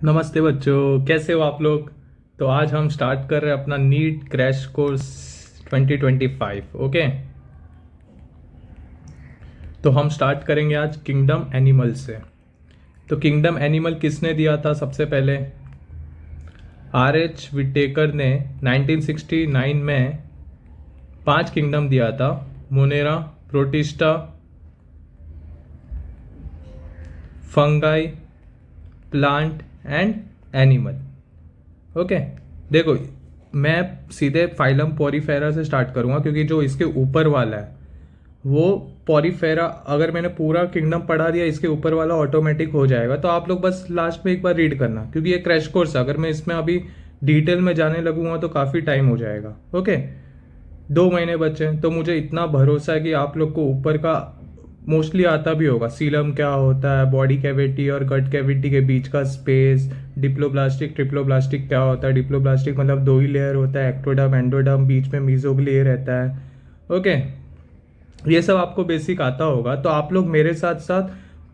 नमस्ते बच्चों, कैसे हो आप लोग। तो आज हम स्टार्ट कर रहे हैं अपना नीट क्रैश कोर्स 2025। ओके, तो हम स्टार्ट करेंगे आज किंगडम एनिमल से। तो किंगडम एनिमल किसने दिया था सबसे पहले? आर एच विटेकर ने 1969 में 5 किंगडम दिया था। Monera, protista, fungi, plant and animal. Okay, देखो मैं सीधे फाइलम पॉरीफेरा से स्टार्ट करूंगा क्योंकि जो इसके ऊपर वाला है वो पॉरीफेरा, अगर मैंने पूरा किंगडम पढ़ा दिया इसके ऊपर वाला ऑटोमेटिक हो जाएगा। तो आप लोग बस लास्ट में एक बार रीड करना क्योंकि ये क्रैश कोर्स है। अगर मैं इसमें अभी डिटेल में जाने लगूंगा तो काफ़ी टाइम हो जाएगा। ओके, 2 महीने बचे हैं तो मुझे इतना भरोसा है कि आप लोग को ऊपर का मोस्टली आता भी होगा। सीलम क्या होता है, बॉडी कैविटी और गट कैविटी के बीच का स्पेस, डिप्लोब्लास्टिक ट्रिप्लोब्लास्टिक क्या होता है। डिप्लोब्लास्टिक मतलब 2 ही लेयर होता है, एक्टोडर्म एंडोडर्म, बीच में मीजोग्लिया रहता है। ओके, ये सब आपको बेसिक आता होगा। तो आप लोग मेरे साथ साथ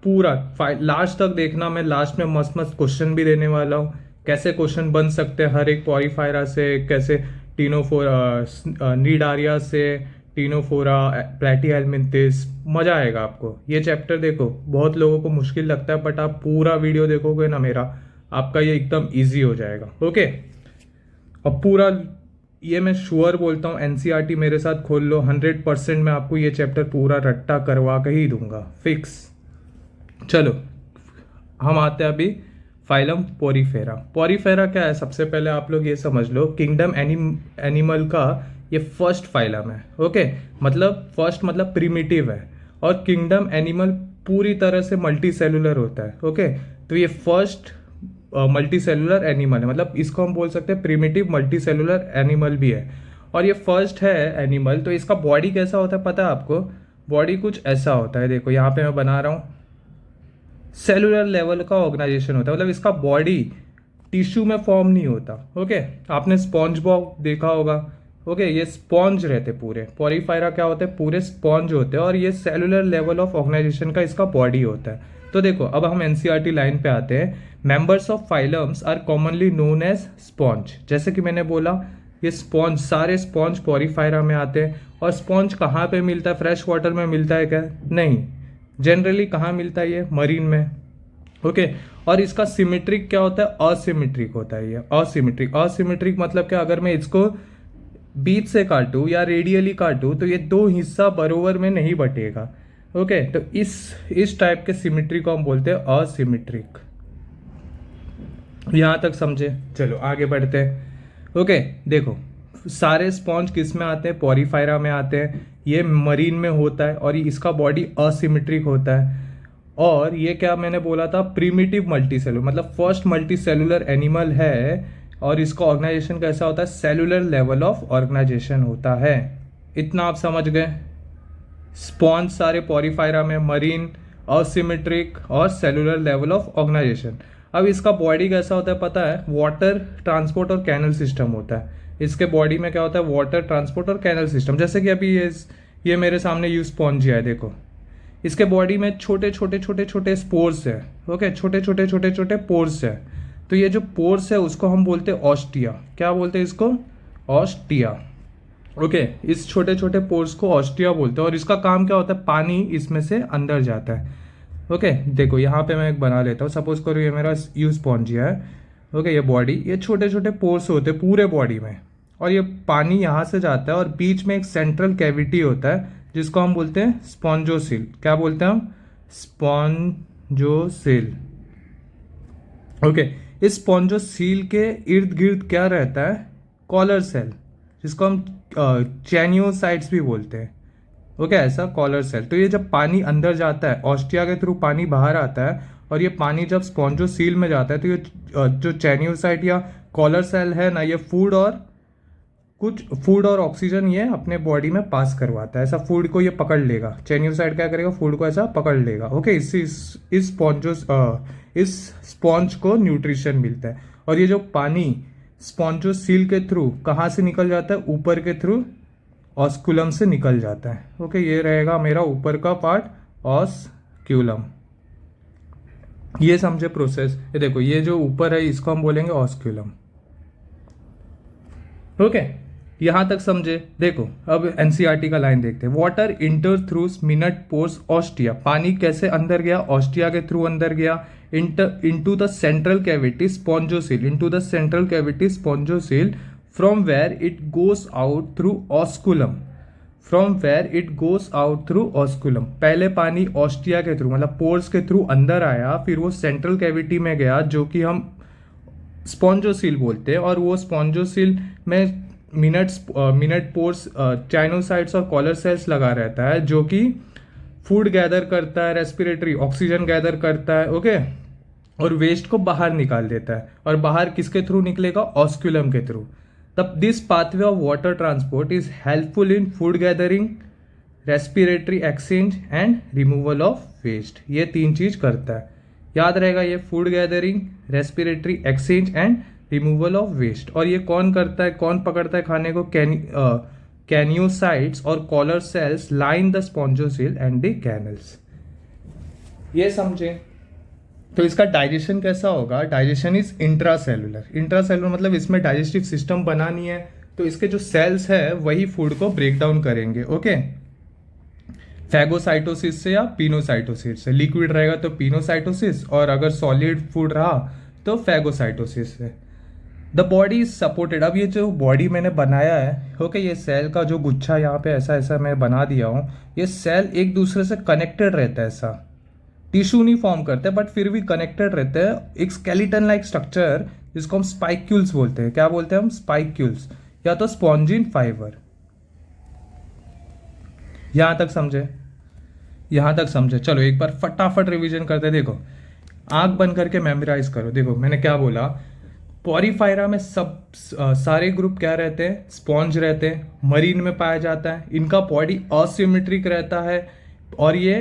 पूरा लास्ट तक देखना। मैं लास्ट में मस्त मस्त क्वेश्चन भी देने वाला हूँ, कैसे क्वेश्चन बन सकते हैं हर एक पॉरीफायरा से, कैसे टीनोफोरा नीडारिया से, टीनोफोरा प्लेटीहेलमिंथिस। मजा आएगा आपको। ये चैप्टर देखो बहुत लोगों को मुश्किल लगता है, बट आप पूरा वीडियो देखोगे ना मेरा, आपका ये एकदम इजी हो जाएगा। ओके, अब पूरा ये मैं श्योर बोलता हूँ, एनसीईआरटी मेरे साथ खोल लो, 100% मैं आपको ये चैप्टर पूरा रट्टा करवा के ही दूंगा, फिक्स। चलो हम आते हैं अभी फाइलम पोरीफेरा। पोरीफेरा क्या है, सबसे पहले आप लोग ये समझ लो, किंगडम एनिमल का ये फर्स्ट फाइलम है। ओके, मतलब फर्स्ट मतलब प्रिमिटिव है, और किंगडम एनिमल पूरी तरह से मल्टी सेलुलर होता है। ओके, तो ये फर्स्ट मल्टी सेलुलर एनिमल है, मतलब इसको हम बोल सकते हैं प्रिमिटिव मल्टी सेलुलर एनिमल भी है, और ये फर्स्ट है एनिमल। तो इसका बॉडी कैसा होता है पता है आपको? बॉडी कुछ ऐसा होता है, देखो यहाँ पे मैं बना रहा हूँ, सेलुलर लेवल का ऑर्गेनाइजेशन होता है। मतलब इसका बॉडी टिश्यू में फॉर्म नहीं होता। ओके, आपने स्पॉन्ज बॉब देखा होगा। ओके, ये स्पॉन्ज रहते पूरे, पॉरीफायरा क्या होते हैं, पूरे स्पॉन्ज होते हैं, और ये सेलुलर लेवल ऑफ ऑर्गेनाइजेशन का इसका बॉडी होता है। तो देखो अब हम एनसीईआरटी लाइन पे आते हैं। Members of phylums are commonly known as sponge. जैसे कि मैंने बोला, ये स्पॉन्ज, सारे स्पॉन्ज पॉरीफायरा में आते हैं। और स्पॉन्ज कहाँ पे मिलता है? फ्रेश वाटर में मिलता है क्या? नहीं, जनरली कहाँ मिलता है? ये मरीन में। ओके, और इसका सिमेट्रिक क्या होता है? असिमेट्रिक होता है ये, असिमेट्रिक। असिमेट्रिक मतलब क्या, अगर मैं इसको बीच से काटूं या रेडियली काटूं तो ये 2 हिस्सा बरोबर में नहीं बटेगा। ओके, तो इस टाइप के सिमेट्री को हम बोलते हैं असिमेट्रिक। यहां तक समझे? चलो आगे बढ़ते हैं। ओके, देखो सारे स्पॉन्ज किस में आते हैं? पॉरीफायरा में आते हैं। ये मरीन में होता है और इसका बॉडी असिमेट्रिक होता है। और ये क्या मैंने बोला था? प्रिमिटिव मल्टीसेलुलर, मतलब फर्स्ट मल्टीसेलुलर एनिमल है, और इसका ऑर्गेनाइजेशन कैसा होता है? सेलुलर लेवल ऑफ ऑर्गेनाइजेशन होता है। इतना आप समझ गए? स्पॉन्ज सारे पॉरीफायरा में, मरीन, असिमेट्रिक और सेलुलर लेवल ऑफ ऑर्गेनाइजेशन। अब इसका बॉडी कैसा होता है पता है? वाटर ट्रांसपोर्ट और कैनल सिस्टम होता है। इसके बॉडी में क्या होता है? वाटर ट्रांसपोर्ट और कैनल सिस्टम। जैसे कि अभी ये मेरे सामने यू स्पॉन्जिया है, देखो इसके बॉडी में छोटे छोटे छोटे छोटे स्पोर्स है। ओके, छोटे छोटे छोटे छोटे पोर्स है। तो ये जो पोर्स है उसको हम बोलते हैं ऑस्टिया। क्या बोलते हैं इसको? ऑस्टिया। ओके, इस छोटे छोटे पोर्स को ऑस्टिया बोलते हैं, और इसका काम क्या होता है? पानी इसमें से अंदर जाता है। ओके, देखो यहाँ पे मैं एक बना लेता हूँ, सपोज करो ये मेरा यू स्पॉन्जिया है। ओके, ये बॉडी, ये छोटे छोटे पोर्स होते हैं पूरे बॉडी में, और ये पानी यहाँ से जाता है, और बीच में एक सेंट्रल कैविटी होता है जिसको हम बोलते हैं स्पॉन्जोसिल। क्या बोलते हैं हम? स्पॉन्जोसिल। ओके, इस स्पॉन्जोसिल के इर्द गिर्द क्या रहता है? कॉलर सेल, जिसको हम चैनियोसाइट्स भी बोलते हैं। ओके, ऐसा कॉलर सेल। तो ये जब पानी अंदर जाता है, ऑस्टिया के थ्रू पानी बाहर आता है, और ये पानी जब स्पॉन्जोसील में जाता है तो ये जो चैनियोसाइट या कॉलर सेल है ना, ये फूड और ऑक्सीजन ये अपने बॉडी में पास करवाता है। ऐसा फूड को ये पकड़ लेगा, चैनियोसाइट क्या करेगा? फूड को ऐसा पकड़ लेगा। ओके, इस स्पॉन्ज को न्यूट्रिशन मिलता है। और ये जो पानी स्पॉन्जोसील के थ्रू कहाँ से निकल जाता है? ऊपर के थ्रू ऑस्कुलम से निकल जाता है। ओके, ये रहेगा मेरा ऊपर का पार्ट, ऑस्क्यूलम। ये समझे प्रोसेस। ये देखो, ये जो ऊपर है इसको हम बोलेंगे ऑस्क्यूलम। ओके, यहां तक समझे। देखो अब एनसीईआरटी का लाइन देखते हैं। Water enter through minute pores ostia, पानी कैसे अंदर गया, ऑस्टिया के थ्रू अंदर गया। Into the central cavity spongocoel, into the central cavity spongocoel, from where it goes out through osculum, from where it goes out through osculum. पहले पानी ostia के थ्रू मतलब पोर्स के थ्रू अंदर आया, फिर वो सेंट्रल कैविटी में गया जो कि हम स्पॉन्जोसील बोलते हैं, और वो स्पॉन्जोसील में मिनट पोर्स चाइनोसाइट्स और कॉलर सेल्स लगा रहता है जो कि फूड गैदर करता है, रेस्पिरेटरी ऑक्सीजन गैदर करता है। ओके, और वेस्ट को बाहर निकाल देता है। और बाहर किसके थ्रू निकलेगा, ऑस्क्यूलम के थ्रू। तब this pathway of water transport is helpful in food gathering, respiratory exchange and removal of waste. ये 3 चीज करता है, याद रहेगा ये, food gathering, respiratory exchange and removal of waste. और ये कौन करता है, कौन पकड़ता है खाने को, कैनियोसाइट्स और collar cells line the spongocoel and the canals. ये समझे। तो इसका डाइजेशन कैसा होगा, डाइजेशन इज इंट्रासेलुलर। इंट्रासेलुलर मतलब इसमें डाइजेस्टिव सिस्टम बना नहीं है, तो इसके जो सेल्स है वही फूड को ब्रेक डाउन करेंगे। ओके, फैगोसाइटोसिस से या पिनोसाइटोसिस से। लिक्विड रहेगा तो पिनोसाइटोसिस, और अगर सॉलिड फूड रहा तो फैगोसाइटोसिस से। The body is supported. अब ये जो बॉडी मैंने बनाया है, ओके, ये सेल का जो गुच्छा यहाँ पे ऐसा ऐसा मैं बना दिया हूँ, ये सेल एक दूसरे से कनेक्टेड रहता है, ऐसा टिश्यू नहीं फॉर्म करते बट फिर भी कनेक्टेड रहते हैं। एक स्केलेटन लाइक स्ट्रक्चर जिसको हम स्पाइक्यूल्स बोलते हैं। क्या बोलते हैं हम, स्पाइक्यूल्स, या तो स्पॉन्जिन फाइबर। यहां तक समझे, यहां तक समझे। चलो एक बार फटाफट रिवीजन करते हैं। देखो, आंख बंद करके मेमोराइज करो। देखो मैंने क्या बोला, पॉरीफायरा में सब सारे ग्रुप क्या रहते हैं, स्पॉन्ज रहते हैं, मरीन में पाया जाता है। इनका बॉडी असिमेट्रिक रहता है, और ये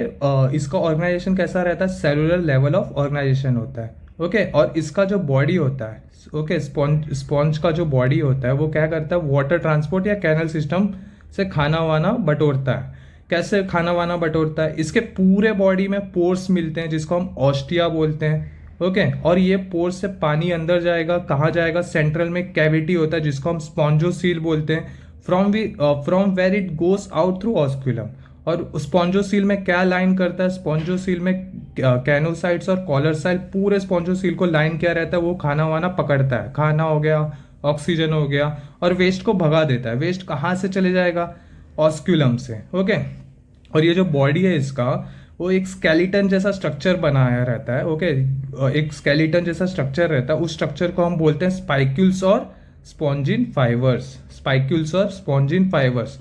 इसका ऑर्गेनाइजेशन कैसा रहता है, सेलुलर लेवल ऑफ ऑर्गेनाइजेशन होता है। ओके, और इसका जो बॉडी होता है, ओके, स्पॉन्ज का जो बॉडी होता है वो क्या करता है, वाटर ट्रांसपोर्ट या कैनल सिस्टम से खाना वाना बटोरता है। कैसे खाना वाना बटोरता है, इसके पूरे बॉडी में पोर्स मिलते हैं जिसको हम ऑस्टिया बोलते हैं। ओके, और ये पोर्स से पानी अंदर जाएगा, कहाँ जाएगा, सेंट्रल में कैविटी होता है जिसको हम स्पॉन्जोसील बोलते हैं, from where it goes out through osculum. और स्पॉन्जोसील में क्या लाइन करता है, स्पॉन्जोसील में कैनोसाइट्स और कॉलर सेल, पूरे स्पॉन्जोसील को लाइन क्या रहता है, वो खाना वाना पकड़ता है, खाना हो गया, ऑक्सीजन हो गया, और वेस्ट को भगा देता है। वेस्ट कहाँ से चले जाएगा, ऑस्क्यूलम से। ओके, और ये जो बॉडी है इसका, वो एक स्केलेटन जैसा स्ट्रक्चर बनाया रहता है। ओके, एक स्केलेटन जैसा स्ट्रक्चर रहता है, उस स्ट्रक्चर को हम बोलते हैं स्पाइक्यूल्स और स्पॉन्जिन फाइबर्स। स्पाइक्यूल्स और स्पॉन्जिन फाइबर्स,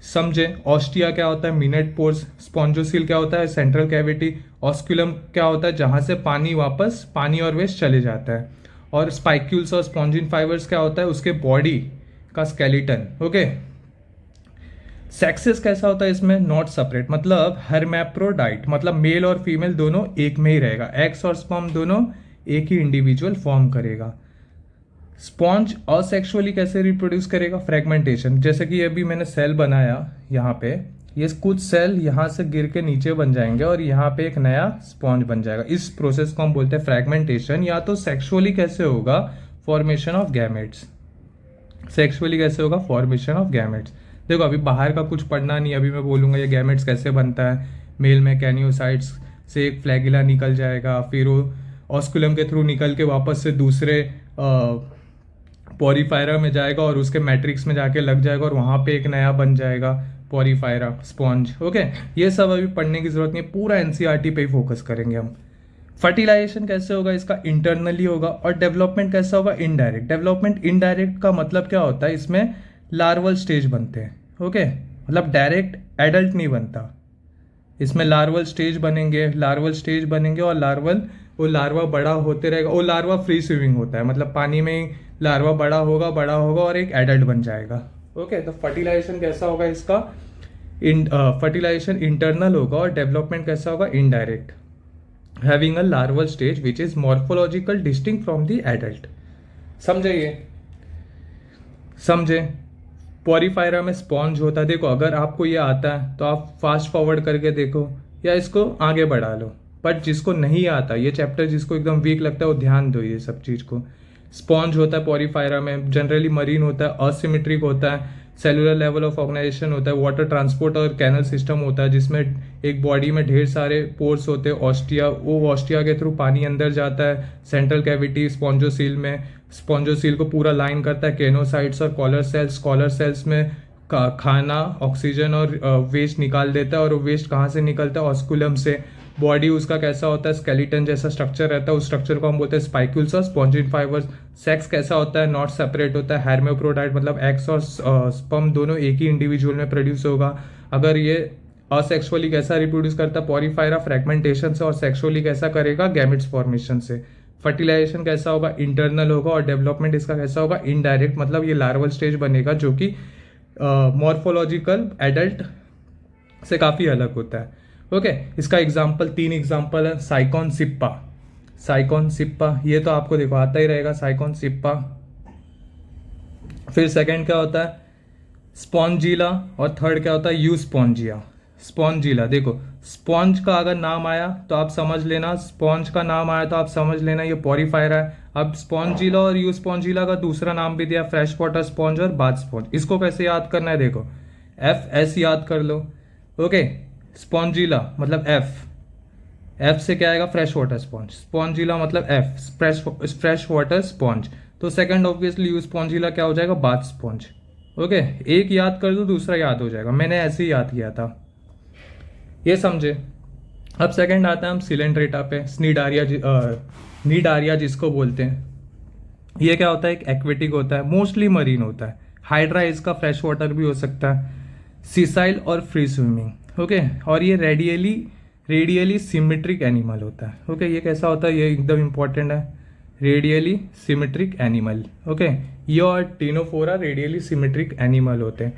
समझे। ऑस्टिया क्या होता है, मिनट पोर्स। स्पॉन्जोसील क्या होता है, सेंट्रल कैविटी। ऑस्क्यूलम क्या होता है, जहां से पानी वापस, पानी और वेस्ट चले जाता है। और स्पाइक्यूल्स और स्पॉन्जिन फाइबर्स क्या होता है, उसके बॉडी का स्केलेटन। ओके, सेक्सेस कैसा होता है इसमें, नॉट सेपरेट, मतलब हर्मैफ्रोडाइट, मतलब मेल और फीमेल दोनों एक में ही रहेगा। एग्स और स्पर्म दोनों एक ही इंडिविजुअल फॉर्म करेगा। स्पॉन्ज असेक्सुअली कैसे रिप्रोड्यूस करेगा, फ्रेगमेंटेशन। जैसे कि अभी मैंने सेल बनाया यहाँ पे, ये कुछ सेल यहाँ से गिर के नीचे बन जाएंगे और यहाँ पे एक नया स्पॉन्ज बन जाएगा। इस प्रोसेस को हम बोलते हैं फ्रेगमेंटेशन। या तो सेक्सुअली कैसे होगा, फॉर्मेशन ऑफ गैमेट्स। सेक्सुअली कैसे होगा, फॉर्मेशन ऑफ गैमेट्स। देखो अभी बाहर का कुछ पढ़ना नहीं, अभी मैं बोलूंगा ये गैमेट्स कैसे बनता है। मेल में कैनियोसाइट्स से एक फ्लैगिला निकल जाएगा, फिर वो ऑस्कुलम के थ्रू निकल के वापस से दूसरे पॉरीफायरा में जाएगा और उसके मैट्रिक्स में जाके लग जाएगा और वहाँ पे एक नया बन जाएगा पॉरीफायरा, स्पॉन्ज। ओके, ये सब अभी पढ़ने की जरूरत नहीं है, पूरा एनसीईआरटी पे ही फोकस करेंगे हम। फर्टिलाइजेशन कैसे होगा इसका, इंटरनली होगा। और डेवलपमेंट कैसा होगा, इनडायरेक्ट। डेवलपमेंट इनडायरेक्ट का मतलब क्या होता है, इसमें लार्वल स्टेज बनते हैं। ओके, मतलब डायरेक्ट एडल्ट नहीं बनता, इसमें लार्वल स्टेज बनेंगे, लार्वल स्टेज बनेंगे और वो लार्वा बड़ा होते रहेगा। वो लार्वा फ्री स्विमिंग होता है, मतलब पानी में ही लार्वा बड़ा होगा और एक एडल्ट बन जाएगा। ओके, तो फर्टिलाइजेशन कैसा होगा इसका, फर्टिलाइजेशन इंटरनल होगा और डेवलपमेंट कैसा होगा, indirect, having a larval stage which is morphological distinct from the adult. समझे ये, समझे। पॉरीफायरा में स्पॉन्ज होता है। देखो अगर आपको ये आता है तो आप फास्ट फॉरवर्ड करके देखो या इसको आगे बढ़ा लो। बट जिसको नहीं आता ये चैप्टर, जिसको एकदम वीक लगता है वो ध्यान दो ये सब चीज़ को। स्पॉन्ज होता है पोरीफायरा में, जनरली मरीन होता है, असिमेट्रिक होता है, सेलुलर लेवल ऑफ ऑर्गेनाइजेशन होता है, वाटर ट्रांसपोर्ट और कैनल सिस्टम होता है, जिसमें एक बॉडी में ढेर सारे पोर्स होते हैं, ऑस्टिया, वो ऑस्टिया के थ्रू पानी अंदर जाता है, सेंट्रल कैविटी स्पॉन्जोसील में, स्पॉन्जोसील को पूरा लाइन करता है केनोसाइट्स और कॉलर सेल्स में खाना, ऑक्सीजन और वेस्ट निकाल देता है, और वो वेस्ट कहाँ से निकलता है, ऑस्कुलम से। बॉडी उसका कैसा होता है, स्केलेटन जैसा स्ट्रक्चर रहता है, उस स्ट्रक्चर को हम बोलते हैं स्पाइक्यूल्स और स्पॉन्जिन फाइबर्स। सेक्स कैसा होता है, नॉट सेपरेट होता है, हेर्मेफ्रोडाइट, मतलब एक्स और स्पर्म दोनों एक ही इंडिविजुअल में प्रोड्यूस होगा। अगर ये असेक्सुअली कैसा रिप्रोड्यूस करता है, पोरीफायरा फ्रैगमेंटेशन से, और सेक्सुअली कैसा करेगा, गैमेट्स फॉर्मेशन से। फर्टिलाइजेशन कैसा होगा, इंटरनल होगा, और डेवलपमेंट इसका कैसा होगा, इनडायरेक्ट, मतलब ये लार्वल स्टेज बनेगा जो कि मॉर्फोलॉजिकल एडल्ट से काफ़ी अलग होता है। ओके इसका एग्जाम्पल, 3 एग्जाम्पल है। साइकॉन सिप्पा, साइकॉन सिप्पा ये तो आपको देखो आता ही रहेगा, साइकॉन सिप्पा। फिर सेकंड क्या होता है, स्पॉन्जिला, और थर्ड क्या होता है, यूस्पॉन्जिया। स्पॉन्जिला, देखो स्पॉन्ज का अगर नाम आया तो आप समझ लेना, स्पॉन्ज का नाम आया तो आप समझ लेना ये पोरीफायरा है। अब स्पॉन्जिला और यूस्पॉन्जिला का दूसरा नाम भी दिया, फ्रेश वाटर स्पॉन्ज और बाथ स्पॉन्ज। इसको कैसे याद करना है, देखो FS याद कर लो। ओके स्पॉन्जिला मतलब एफ से क्या आएगा, फ्रेश वाटर स्पॉन्ज, स्पॉन्जिला मतलब F, फ्रेश वाटर स्पॉन्ज। तो सेकंड ऑब्वियसली यूस्पॉन्जिला क्या हो जाएगा, बाथ स्पॉन्ज। ओके एक याद कर दो दूसरा याद हो जाएगा, मैंने ऐसे ही याद किया था, ये समझे। अब सेकंड आता है हम सिलेंड्रेटा पे, नीडारिया जिसको बोलते हैं। ये क्या होता है, एक एक्वेटिक होता है, मोस्टली मरीन होता है। हाइड्रा इसका फ्रेश वाटर भी हो सकता है, सीसाइल और फ्री स्विमिंग। ओके और ये रेडियली सिमेट्रिक एनिमल होता है। ओके ये कैसा होता है, ये एकदम इंपॉर्टेंट है, रेडियली सिमेट्रिक एनिमल। ओके ये और टीनोफोरा रेडियली सिमेट्रिक एनिमल होते हैं,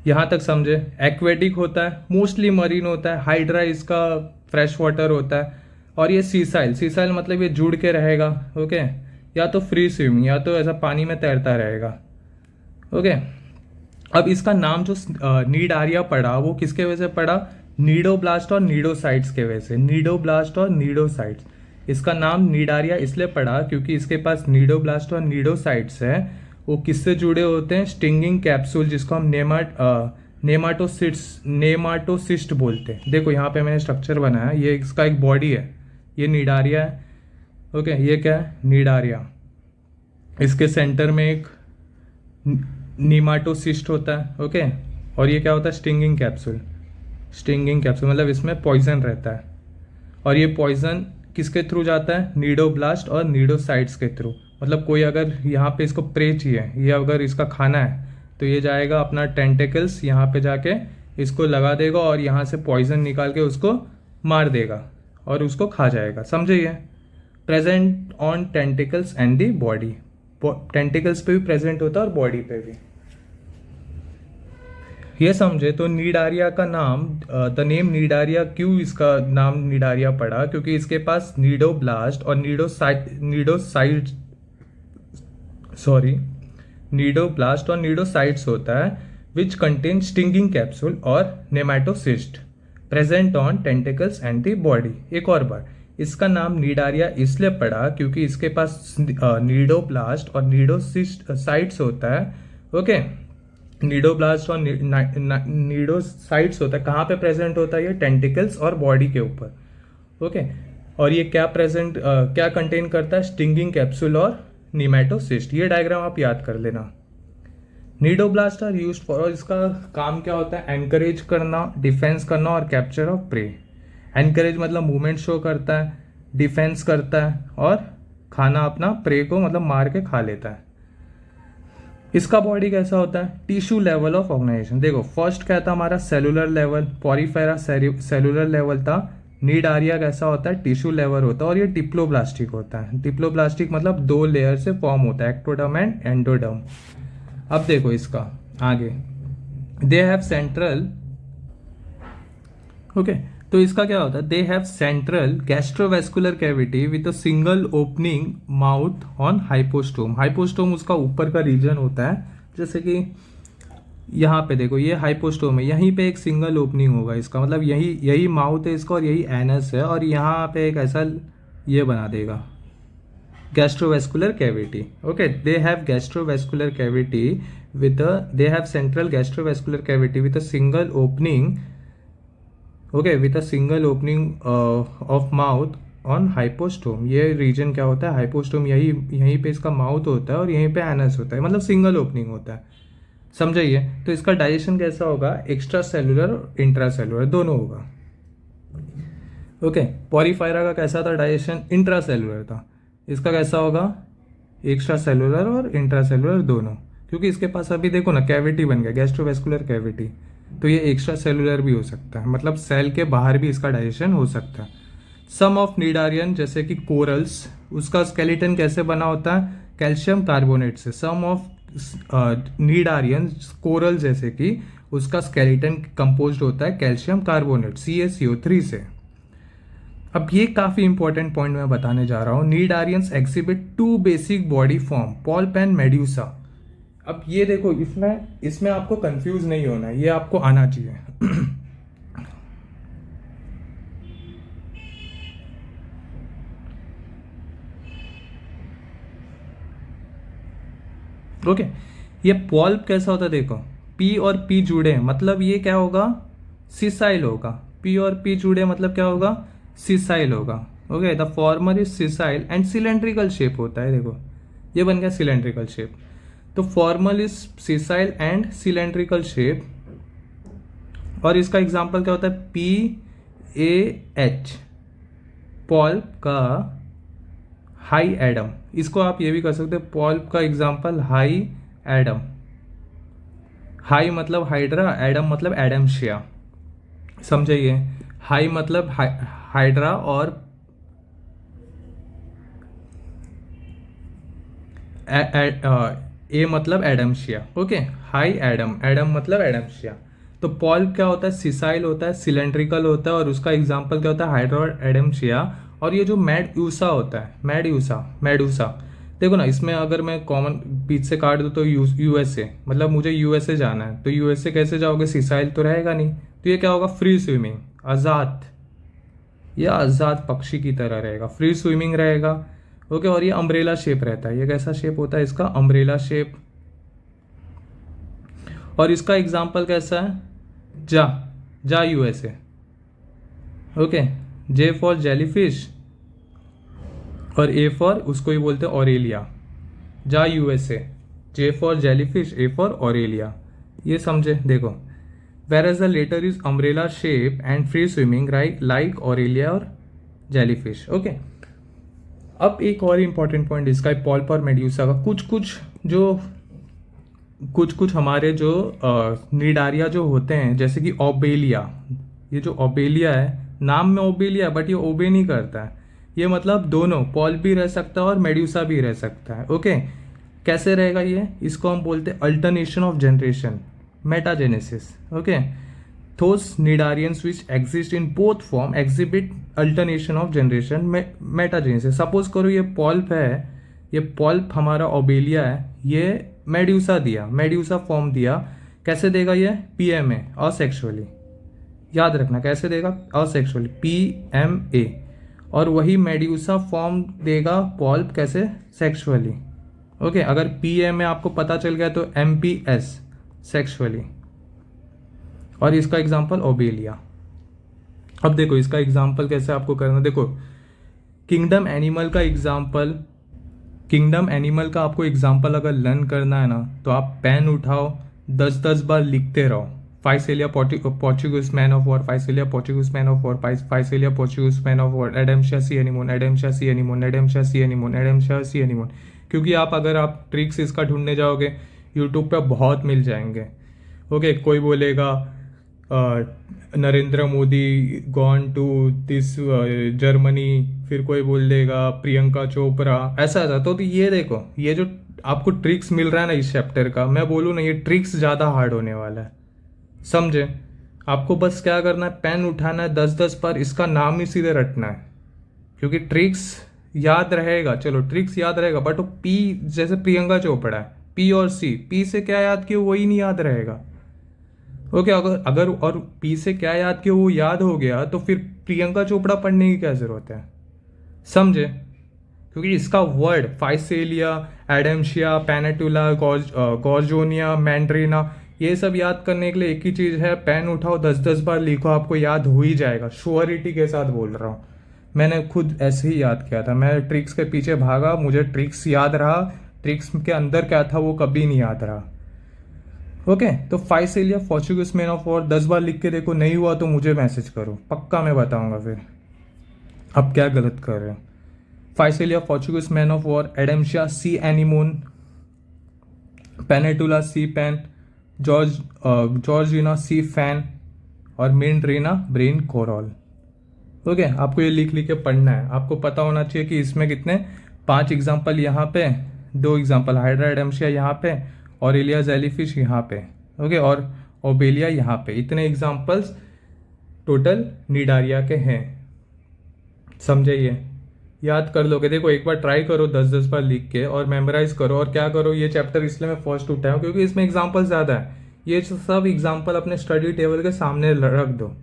यहाँ तक समझे। एक्वेटिक होता है, मोस्टली मरीन होता है, हाइड्रा इसका फ्रेश वाटर होता है, और ये सीसाइल मतलब ये जुड़ के रहेगा। ओके या तो फ्री स्विमिंग या तो ऐसा पानी में तैरता रहेगा। ओके अब इसका नाम जो नीडारिया पड़ा वो किसके वजह से पड़ा, नीडोब्लास्ट और नीडोसाइट्स के वजह से, नीडोब्लास्ट और नीडोसाइट्स। इसका नाम नीडारिया इसलिए पड़ा क्योंकि इसके पास नीडोब्लास्ट और नीडोसाइट्स है, वो किससे जुड़े होते हैं, स्टिंगिंग कैप्सूल, जिसको हम नेमाटोसिस्ट बोलते हैं। देखो यहाँ पे मैंने स्ट्रक्चर बनाया, ये इसका एक बॉडी है, ये नीडारिया है। ओके ये क्या है, नीडारिया, इसके सेंटर में एक नीमाटोसिस्ट होता है। ओके और ये क्या होता है, स्टिंगिंग कैप्सूल मतलब इसमें पॉइजन रहता है, और ये पॉइजन किसके थ्रू जाता है, नीडोब्लास्ट और नीडोसाइट्स के थ्रू। मतलब कोई अगर यहाँ पे इसको प्रे चाहिए, ये अगर इसका खाना है तो ये जाएगा अपना टेंटिकल्स यहाँ पे जाके इसको लगा देगा, और यहाँ से पॉइजन निकाल के उसको मार देगा और उसको खा जाएगा, समझे। ये present on tentacles and the body, tentacles पे भी प्रेजेंट होता है और बॉडी पे भी, ये समझे। तो नीडारिया का नाम, द नेम नीडारिया, क्यों इसका नाम नीडारिया पड़ा, क्योंकि इसके पास नीडोब्लास्ट और नीडोसाइट्स होता है, विच कंटेन स्टिंगिंग कैप्सूल और nematocyst present on tentacles and the body. एक और बार, इसका नाम नीडारिया इसलिए पड़ा क्योंकि इसके पास नीडोब्लास्ट और नीडोसाइट्स होता है। ओके नीडोब्लास्ट और नीडोसाइट्स होता है, कहाँ पे प्रेजेंट होता है, ये टेंटिकल्स और बॉडी के ऊपर। ओके और ये क्या कंटेन करता है, स्टिंगिंग कैप्सूल और नीमेटोसिस्ट। ये डायग्राम आप याद कर लेना। नीडोब्लास्ट आर यूज्ड फॉर, और इसका काम क्या होता है, एनकरेज करना, डिफेंस करना और कैप्चर ऑफ प्रे। एनकरेज मतलब मूवमेंट शो करता है, डिफेंस करता है, और खाना अपना प्रे को मतलब मार के खा लेता है। इसका बॉडी कैसा होता है, टिश्यू लेवल ऑफ ऑर्गेनाइजेशन। देखो फर्स्ट क्या था हमारा, cellular level, Porifera cellular level था। नीडारिया कैसा होता है, टिश्यू लेवल होता है, और ये डिप्लोब्लास्टिक होता है। डिप्लोब्लास्टिक मतलब 2 लेयर से फॉर्म होता है, एक्टोडर्म एंड एंडोडर्म। अब देखो इसका आगे, दे हैव सेंट्रल, ओके तो इसका क्या होता है, they have central gastrovascular cavity with a single opening mouth on hypostome. Hypostome उसका ऊपर का रीजन होता है, जैसे कि यहाँ पे देखो ये हाइपोस्टोम है, यहीं पे एक सिंगल ओपनिंग होगा इसका, मतलब यही यही माउथ है इसका और यही एनस है, और यहाँ पे एक ऐसा ये बना देगा gastrovascular cavity. Okay, they have gastrovascular cavity with a they have central gastrovascular cavity with a single opening. Okay, with a single opening of mouth on hypostome. ये रीजन क्या होता है, हाइपोस्टोम यही यहीं पे इसका माउथ होता है और यहीं पे एनस होता है, मतलब सिंगल ओपनिंग होता है. समझिए. तो इसका डाइजेशन कैसा होगा, एक्स्ट्रा सेलुलर और इंट्रा सेलुलर दोनों होगा. ओके, पॉरीफायरा का कैसा था डाइजेशन, इंट्रा सेलुलर था. इसका कैसा होगा, एक्स्ट्रा सेलुलर और इंट्रा सेलुलर दोनों, क्योंकि इसके पास अभी देखो ना कैविटी बन गया, गैस्ट्रोवेस्कुलर कैविटी, तो ये एक्स्ट्रा सेलुलर भी हो सकता है, मतलब सेल के बाहर भी इसका डाइजेशन हो सकता है. सम ऑफ नीडारियन जैसे कि कोरल्स, उसका स्केलेटन कैसे बना होता है, कैल्शियम कार्बोनेट से. सम ऑफ नीडारियन कोरल जैसे कि उसका स्केलेटन कंपोज्ड होता है कैल्शियम कार्बोनेट CaCO3 से. अब ये काफी इंपॉर्टेंट पॉइंट मैं बताने जा रहा हूं. Cnidarians exhibit 2 basic body form, polyp and medusa. अब ये देखो, इसमें आपको कंफ्यूज नहीं होना है, ये आपको आना चाहिए. ओके, ये पॉल्प कैसा होता है देखो, पी और पी जुड़े हैं, मतलब ये क्या होगा, सिसाइल होगा. पी और पी जुड़े मतलब क्या होगा, सिसाइल होगा. Okay, the former is sessile and cylindrical shape होता है. देखो ये बन गया सिलेंड्रिकल शेप. तो formal is sessile and cylindrical shape. और इसका एग्जांपल क्या होता है, PAH, पॉल्प का हाई एडम. इसको आप ये भी कर सकते हैं, पॉल्प का एग्जांपल हाई एडम. हाई मतलब हाइड्रा, एडम मतलब एडमशिया. समझिए, हाई मतलब हाइड्रा और ए मतलब एडमशिया. ओके, हाई एडम, एडम मतलब एडमशिया. तो पॉल्प क्या होता है, सिसाइल होता है, सिलेंड्रिकल होता है, और उसका एग्जांपल क्या होता है, हाइड्रा और एडमशिया. और ये जो मेडूसा होता है, मेडूसा देखो ना, इसमें अगर मैं कॉमन बीच से काट दूं तो USA, मतलब मुझे USA जाना है, तो USA कैसे जाओगे, सिसाइल तो रहेगा नहीं, तो ये क्या होगा, फ्री स्विमिंग, आजाद, ये आजाद पक्षी की तरह रहेगा, फ्री स्विमिंग रहेगा. ओके, और ये अम्ब्रेला शेप रहता है. ये कैसा शेप होता है इसका, अम्ब्रेला शेप. और इसका एग्जांपल कैसा है, जा USA. Okay, J for jellyfish और A फॉर उसको ही बोलते हैं ऑरेलिया. जा USA, J for jellyfish, A for Aurelia. ये समझे. देखो, whereas the later is umbrella shape and free swimming like aurelia और jellyfish. ओके, अब एक और इम्पॉर्टेंट पॉइंट इसका पॉल्प और मेड्यूसा का, कुछ हमारे जो निडारिया जो होते हैं, जैसे कि ओबेलिया. ये जो ओबेलिया है, नाम में ओबेलिया, बट ये ओबे नहीं करता है. ये मतलब दोनों, पॉल्प भी रह सकता है और मेड्यूसा भी रह सकता है. ओके, कैसे रहेगा ये, इसको हम बोलते हैं alternation of generation, metagenesis. Okay, those nidarians which exist in both form exhibit alternation of generation, metagenesis. Suppose करो ये पॉल्प है, ये पॉल्प हमारा ओबेलिया है, ये मेड्यूसा फॉर्म दिया. कैसे देगा ये, PMA, असेक्सुअली. याद रखना कैसे देगा, असेक्सुअली, PMA. और वही मेड्यूसा फॉर्म देगा पॉल्प कैसे, सेक्सुअली. ओके, अगर PMA आपको पता चल गया तो MPS, सेक्सुअली. और इसका एग्जांपल ओबेलिया. अब देखो इसका एग्जांपल कैसे आपको करना, देखो किंगडम एनिमल का आपको एग्जांपल अगर लर्न करना है ना, तो आप पेन उठाओ, 10 बार लिखते रहो. Physalia Portuguese man of war, Physalia Portuguese man of war, Physalia Portuguese man of war, Adamsia sea anemone, Adamsia sea anemone, Adamsia sea anemone, Adamsia sea anemone. क्योंकि अगर आप ट्रिक्स इसका ढूंढने जाओगे यूट्यूब पे बहुत मिल जाएंगे. ओके, कोई बोलेगा Narendra Modi gone to this Germany, फिर कोई बोल देगा प्रियंका चोपड़ा, ऐसा. तो ये देखो, ये जो आपको ट्रिक्स मिल रहा है ना इस चैप्टर का, मैं बोलूँ ना, ये ट्रिक्स ज़्यादा हार्ड होने वाला है. समझे, आपको बस क्या करना है, पेन उठाना है, 10 बार इसका नाम ही सीधे रटना है, क्योंकि ट्रिक्स याद रहेगा. चलो ट्रिक्स याद रहेगा, बट वो P जैसे प्रियंका चोपड़ा है, P और C, P से क्या याद किया वही नहीं याद रहेगा. ओके, अगर अगर और पी से क्या याद किया वो याद हो गया तो फिर प्रियंका चोपड़ा पढ़ने की क्या जरूरत है, समझे? क्योंकि इसका वर्ड फाइसेलिया, एडम्शिया, पेनेटुला, गॉर्जोनिया, मैंड्रीना, ये सब याद करने के लिए एक ही चीज़ है, पेन उठाओ 10-10 बार लिखो, आपको याद हो ही जाएगा। श्योरिटी के साथ बोल रहा हूँ, मैंने खुद ऐसे ही याद किया था। मैं ट्रिक्स के पीछे भागा, मुझे ट्रिक्स याद रहा, ट्रिक्स के अंदर क्या था वो कभी नहीं याद रहा। ओके, तो Physalia Portuguese man of war 10 बार लिख के देखो, नहीं हुआ तो मुझे मैसेज करो, पक्का मैं बताऊंगा फिर आप क्या गलत कर रहे हो। Physalia Portuguese man of war, Adamsia sea anemone, Pennatula sea pen, Gorgonia sea fan और मेंड्रीना ब्रेन कोरल। ओके, आपको ये लिख लिख के पढ़ना है। आपको पता होना चाहिए कि इसमें कितने 5 एग्जाम्पल यहाँ पे, 2 एग्जाम्पल हाइड्रा एडम्शिया यहाँ पे, ऑरेलिया जेलीफिश यहाँ पे, ओके, और ओबेलिया यहाँ पे। इतने एग्जाम्पल्स टोटल निडारिया के हैं, समझे? ये याद कर लोगे। देखो एक बार ट्राई करो 10-10 बार लिख के और मेमोराइज करो। और क्या करो, ये चैप्टर इसलिए मैं फर्स्ट उठाया क्योंकि इसमें एग्जाम्पल ज़्यादा है। ये सब एग्जाम्पल अपने स्टडी टेबल के सामने रख दो,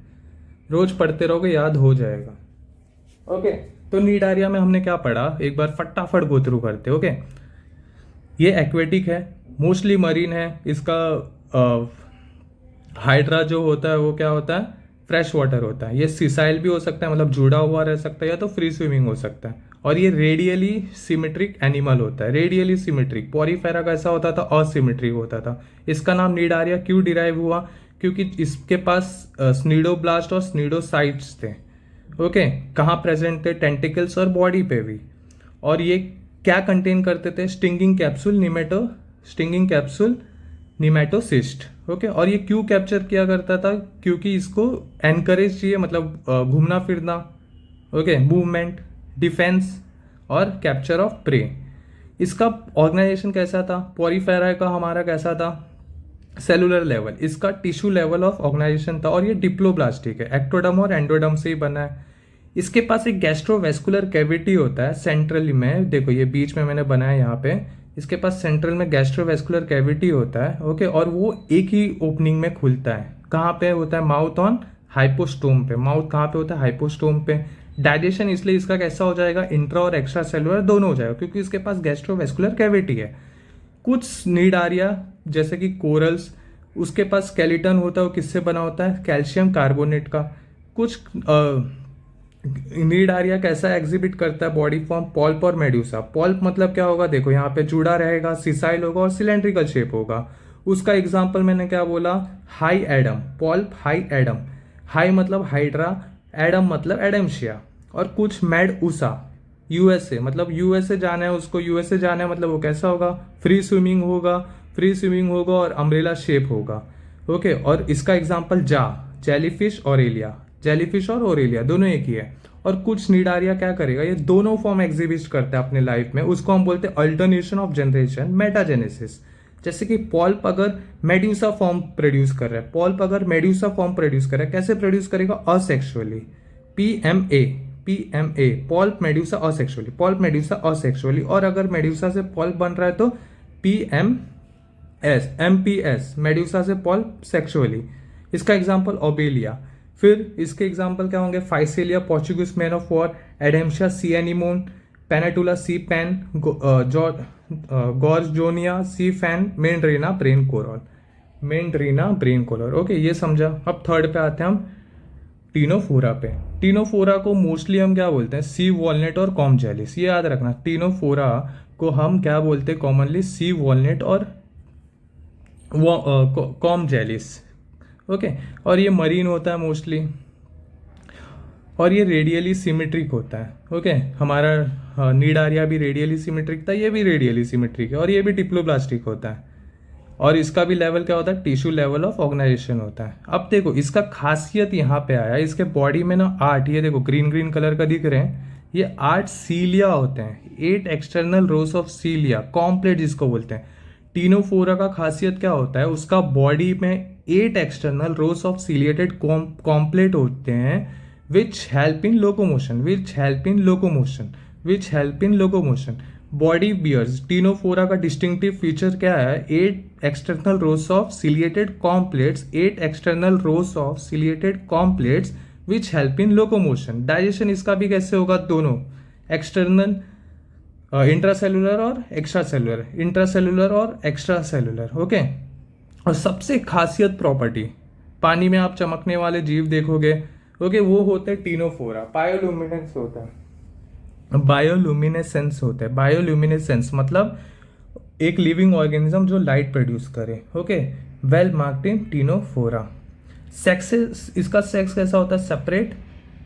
रोज पढ़ते रहोगे, याद हो जाएगा। ओके, तो निडारिया में हमने क्या पढ़ा, एक बार फटाफट गो थ्रू करते। ओके, ये एक्वेटिक है, मोस्टली मरीन है। इसका हाइड्रा जो होता है वो क्या होता है, फ्रेश वाटर होता है। ये सीसाइल भी हो सकता है, मतलब जुड़ा हुआ रह सकता है, या तो फ्री स्विमिंग हो सकता है। और ये रेडियली सिमेट्रिक एनिमल होता है। रेडियली सिमेट्रिक, पोरीफेरा कैसा होता था, असिमेट्रिक होता था। इसका नाम निडारिया क्यों डिराइव हुआ, क्योंकि इसके पास स्नीडोब्लास्ट और स्नीडोसाइट्स थे। ओके, कहाँ प्रेजेंट थे, टेंटिकल्स और बॉडी पे भी। और ये क्या कंटेन करते थे, स्टिंगिंग कैप्सूल निमेटोसिस्ट। ओके, और ये क्यों कैप्चर किया करता था, क्योंकि इसको एनकरेज चाहिए, मतलब घूमना फिरना, ओके, मूवमेंट, डिफेंस और कैप्चर ऑफ प्रे। इसका ऑर्गेनाइजेशन कैसा था, पोरीफेरा का हमारा कैसा था, सेलुलर लेवल। इसका टिश्यू लेवल ऑफ ऑर्गेनाइजेशन था। और ये डिप्लोब्लास्टिक है, एक्टोडर्म और एंडोडर्म से ही बना है। इसके पास एक गैस्ट्रोवेस्कुलर कैविटी होता है सेंट्रली में, देखो ये बीच में मैंने बनाया यहाँ पे। इसके पास सेंट्रल में गैस्ट्रोवेस्कुलर कैविटी होता है, ओके, और वो एक ही ओपनिंग में खुलता है। कहाँ पे होता है, माउथ ऑन हाइपोस्टोम पे। माउथ कहाँ पे होता है, हाइपोस्टोम पे। डाइजेशन इसलिए इसका कैसा हो जाएगा, इंट्रा और एक्स्ट्रा सेलुलर दोनों हो जाएगा, क्योंकि इसके पास गैस्ट्रोवेस्कुलर कैविटी है। कुछ निडारिया जैसे कि कोरल्स, उसके पास स्केलेटन होता है, वो किससे बना होता है, कैल्शियम कार्बोनेट का। कुछ निडारिया कैसा एग्जिबिट करता है बॉडी फॉर्म, पॉल्प और मेड्यूसा। पॉल्प मतलब क्या होगा, देखो यहाँ पे जुड़ा रहेगा, सिसाइल होगा और सिलेंड्रिकल शेप होगा। उसका एग्जांपल मैंने क्या बोला, hi Adam, polyp hi Adam. Hi मतलब हाइड्रा, एडम मतलब एडम्शिया। और कुछ मेडूसा, यूएसए मतलब यूएसए जाना है उसको, यूएसए जाना है मतलब वो कैसा होगा, फ्री स्विमिंग होगा और अम्ब्रेला शेप होगा। ओके, और इसका एग्जांपल जेलीफिश और ओरेलिया दोनों एक ही है। और कुछ निडारिया क्या करेगा, ये दोनों फॉर्म एग्जिबिट करता है अपने लाइफ में, उसको हम बोलते हैं अल्टरनेशन ऑफ जनरेशन, मेटाजेनेसिस। जैसे कि पॉल्प अगर मेड्यूसा फॉर्म प्रोड्यूस कर रहा है, कैसे प्रोड्यूस करेगा, असेक्सुअली, पीएमए, पॉल्प मेड्यूसा असेक्सुअली। और अगर मेड्यूसा से पॉल्प बन रहा है तो एमपीएस, मेड्यूसा से पॉल्प सेक्सुअली। इसका एग्जांपल ओबेलिया। फिर इसके एग्जांपल क्या होंगे, Physalia Portuguese man of war, Adamsia sea anemone, Pennatula sea pen, Gorgonia sea fan, Meandrina brain coral. Okay, ये समझा। अब थर्ड पे आते हैं हम टीनोफोरा पे। टीनोफोरा को मोस्टली हम क्या बोलते हैं, सी वॉलनट और कॉम जेलिस। ये याद रखना, टीनोफोरा को हम क्या बोलते हैं कॉमनली, सी वॉलनट और कॉम जेलिस। ओके, और ये मरीन होता है मोस्टली, और ये रेडियली सिमेट्रिक होता है। ओके, हमारा निडारिया भी रेडियली सिमेट्रिक था, ये भी रेडियली सिमेट्रिक है, और ये भी डिप्लोब्लास्टिक होता है। और इसका भी लेवल क्या होता है, टिश्यू लेवल ऑफ ऑर्गेनाइजेशन होता है। अब देखो इसका खासियत यहाँ पे आया, इसके बॉडी में ना 8, ये देखो ग्रीन कलर का दिख रहे हैं, ये 8 सीलिया होते हैं, 8 एक्सटर्नल रोज ऑफ सीलिया, कॉम्प्लेट जिसको बोलते हैं। टीनोफोरा का खासियत क्या होता है, उसका बॉडी में 8 external rows of ciliated comb plates होते हैं, which help in locomotion. Body bears Ctenophora का डिस्टिंक्टिव फीचर क्या है? 8 external rows of ciliated comb plates, 8 external rows of ciliated comb plates which help in locomotion. Digestion इसका भी कैसे होगा? दोनों एक्सटर्नल, इंट्रासेलुलर और एक्स्ट्रा सेलुलर, इंट्रासेलुलर और एक्स्ट्रा सेलुलर। ओके, और सबसे खासियत प्रॉपर्टी, पानी में आप चमकने वाले जीव देखोगे, ओके, वो होते हैं टीनोफोरा। बायोलुमिनेंस होता है, बायोलुमिनेसेंस होता है। बायोलुमिनेसेंस मतलब एक लिविंग ऑर्गेनिज्म जो लाइट प्रोड्यूस करे। Okay, well marked in Ctenophora. Sexes, इसका सेक्स कैसा होता है? सेपरेट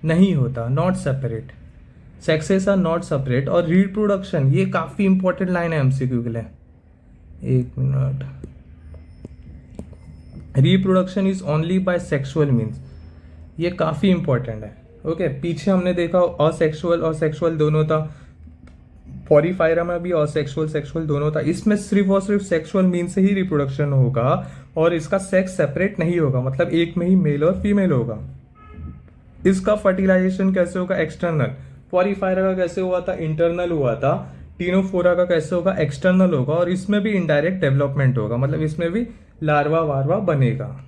नहीं होता, not separate. Sexes are not separate. और रिप्रोडक्शन, ये काफी इंपॉर्टेंट लाइन है एमसीक्यू के लिए, एक minute. Reproduction is only by sexual means, ये काफी इंपॉर्टेंट है। ओके, पीछे हमने देखा असेक्सुअल और सेक्सुअल दोनों था, पॉरीफायरा में भी असेक्सुअल सेक्सुअल दोनों था। इसमें सिर्फ और सिर्फ सेक्सुअल मीन से ही रिप्रोडक्शन होगा और इसका सेक्स सेपरेट नहीं होगा, मतलब एक में ही मेल और फीमेल होगा। इसका फर्टिलाइजेशन कैसे होगा? एक्सटर्नल। पॉरीफायरा का कैसे हुआ था? इंटरनल हुआ था। टीनोफोरा का कैसे होगा? एक्सटर्नल होगा। और इसमें भी इनडायरेक्ट डेवलपमेंट होगा, मतलब इसमें भी लार्वा वार्वा बनेगा।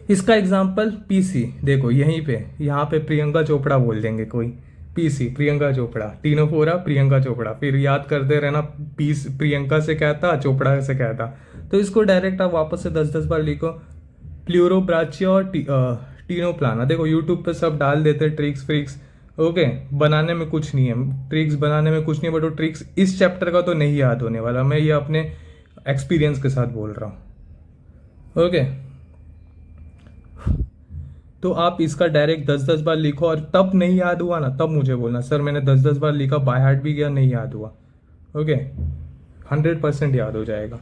इसका एग्जाम्पल पीसी, देखो यहीं पे, यहाँ पे प्रियंका चोपड़ा बोल देंगे कोई, पीसी प्रियंका चोपड़ा, टीनोफोरा प्रियंका चोपड़ा, फिर याद करते रहना पीस प्रियंका से क्या था, चोपड़ा से क्या था। तो इसको डायरेक्ट आप वापस से 10-10 बार लिखो, प्लूरोब्राचिया और टीनोप्लाना। देखो यूट्यूब पे सब डाल देते ट्रिक्स फ्रिक्स, ओके, बनाने में कुछ नहीं है, ट्रिक्स बनाने में कुछ नहीं है, बट वो ट्रिक्स इस चैप्टर का तो नहीं याद होने वाला, मैं ये अपने एक्सपीरियंस के साथ बोल रहा हूँ। ओके, तो आप इसका डायरेक्ट 10-10 बार लिखो, और तब नहीं याद हुआ ना, तब मुझे बोलना सर मैंने 10-10 बार लिखा, बाय हार्ट भी गया, नहीं याद हुआ। ओके, 100% याद हो जाएगा।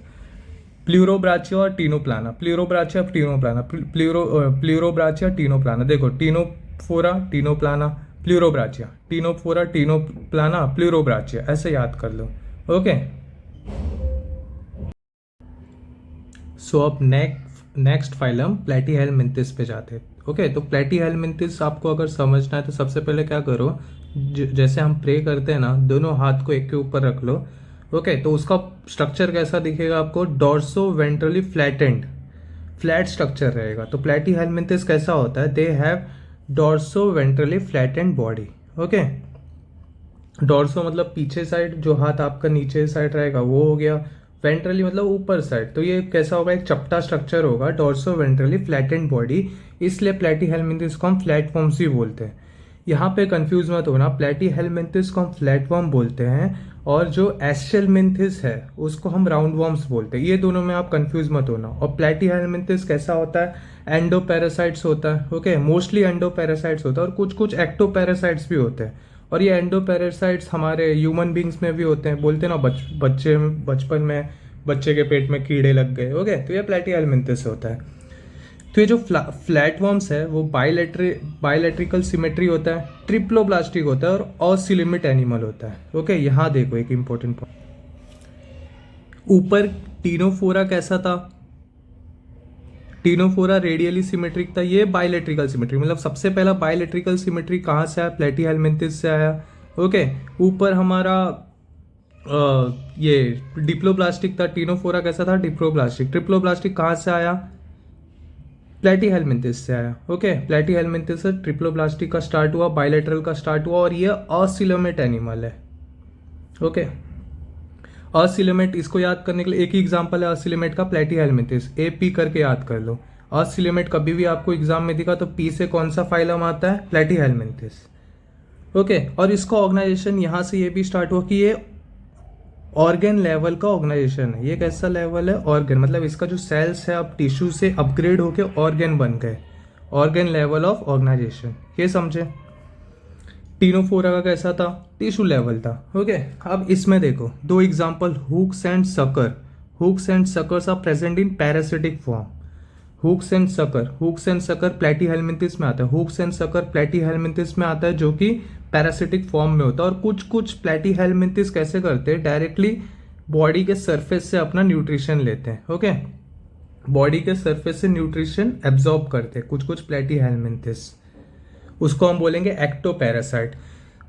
प्लूरोब्राचिया और टीनोप्लाना, प्लूरोब्राचिया टीनोप्लाना, प्लूरोब्राचिया टीनोप्लाना। देखो टीनोफोरा टीनोप्लाना प्लूरोब्राचिया, टीनोफोरा टीनोप्लाना प्लूरोब्राचिया, ऐसे याद कर लो। ओके, सो अब नेक्स्ट फाइलम प्लेटीहेलमिंथिस पे जाते हैं। ओके, तो प्लेटीहेलमिंथिस आपको अगर समझना है तो सबसे पहले क्या करो, जैसे हम प्रे करते हैं ना, दोनों हाथ को एक के ऊपर रख लो। ओके, तो उसका स्ट्रक्चर कैसा दिखेगा आपको? Dorso ventrally flattened, flat structure रहेगा। तो प्लेटीहेलमिंथिस कैसा होता है? They have dorso ventrally flattened body. Okay, dorso मतलब पीछे साइड, जो हाथ आपका नीचे साइड रहेगा वो हो गया, वेंट्रली मतलब ऊपर साइड। तो ये कैसा होगा? एक चपटा स्ट्रक्चर होगा, डॉर्सो वेंट्रली फ्लैटेंड बॉडी, इसलिए प्लेटीहेलमिंथिस को हम फ्लैटफॉर्म्स भी बोलते हैं। यहाँ पे कंफ्यूज मत होना, प्लेटीहेलमिंथिस को हम फ्लैटफॉर्म बोलते हैं और जो एस्चेलमिंथिस है उसको हम राउंड वॉर्म्स बोलते हैं। ये दोनों में आप कंफ्यूज मत होना। और प्लेटीहेलमिंथिस कैसा होता है? एंडोपैरासाइट्स होता है। ओके, मोस्टली एंडोपैरासाइट्स होता है और कुछ कुछ एक्टोपैरासाइट्स भी होते हैं। और ये एंडोपैरासाइट्स हमारे ह्यूमन बींग्स में भी होते हैं। बोलते हैं ना बचपन में बच्चे के पेट में कीड़े लग गए। ओके, तो ये प्लेटीहेलमिंथिस होता है। तो ये जो फ्लैटवर्म्स है वो बायलैट्रिकल सिमेट्री होता है, ट्रिप्लोब्लास्टिक होता है और असिलिमिट एनिमल होता है। ओके, यहाँ देखो एक इंपॉर्टेंट पॉइंट, ऊपर टीनोफोरा कैसा था? टीनोफोरा रेडियली सिमेट्रिक था, ये बायलैट्रिकल सिमेट्री, मतलब सबसे पहला बायलैट्रिकल सिमेट्री कहाँ से आया? प्लेटीहेलमिंथिस से आया। ओके, ऊपर हमारा ये डिप्लोब्लास्टिक था, टीनोफोरा कैसा था? डिप्लोब्लास्टिक। ट्रिप्लोब्लास्टिक कहाँ से आया? प्लेटीहेलमिंथिस से आया। ओके, प्लेटीहेलमिंथिस से ट्रिप्लोब्लास्टिक का स्टार्ट हुआ, बायलैटरल का स्टार्ट हुआ, और ये असिलोमेट एनिमल है। ओके, असिलोमेट, इसको याद करने के लिए एक ही एग्जांपल है असिलोमेट का, प्लेटीहेलमिंथिस, AP करके याद कर लो। असिलोमेट कभी भी आपको एग्जाम में दिखा तो P से कौन सा फाइलम आता है? प्लेटीहेलमिंथिस। ओके, और इसका ऑर्गेनाइजेशन यहाँ से ये भी स्टार्ट हुआ कि ये ऑर्गेन लेवल का ऑर्गेनाइजेशन है। ये कैसा लेवल है? ऑर्गेन, मतलब इसका जो सेल्स है अब टिश्यू से अपग्रेड होके ऑर्गेन बन गए, ऑर्गेन लेवल ऑफ ऑर्गेनाइजेशन, ये समझे। टीनोफोरा का कैसा था? टिश्यू लेवल था। ओके, अब इसमें देखो दो example, hooks and sucker. Hooks and suckers are present in parasitic form. Hooks and sucker platyhelminthes में आता है। हुक्स एंड सकर प्लेटीहेलमिंथिस में आता है जो कि पैरासिटिक फॉर्म में होता है। और कुछ कुछ प्लेटीहेलमिंथिस कैसे करते हैं? डायरेक्टली बॉडी के सरफेस से अपना न्यूट्रिशन लेते हैं। ओके, बॉडी के सरफेस से न्यूट्रिशन एब्जॉर्ब करते हैं कुछ कुछ प्लेटीहेलमिंथिस, उसको हम बोलेंगे एक्टोपैरासाइट।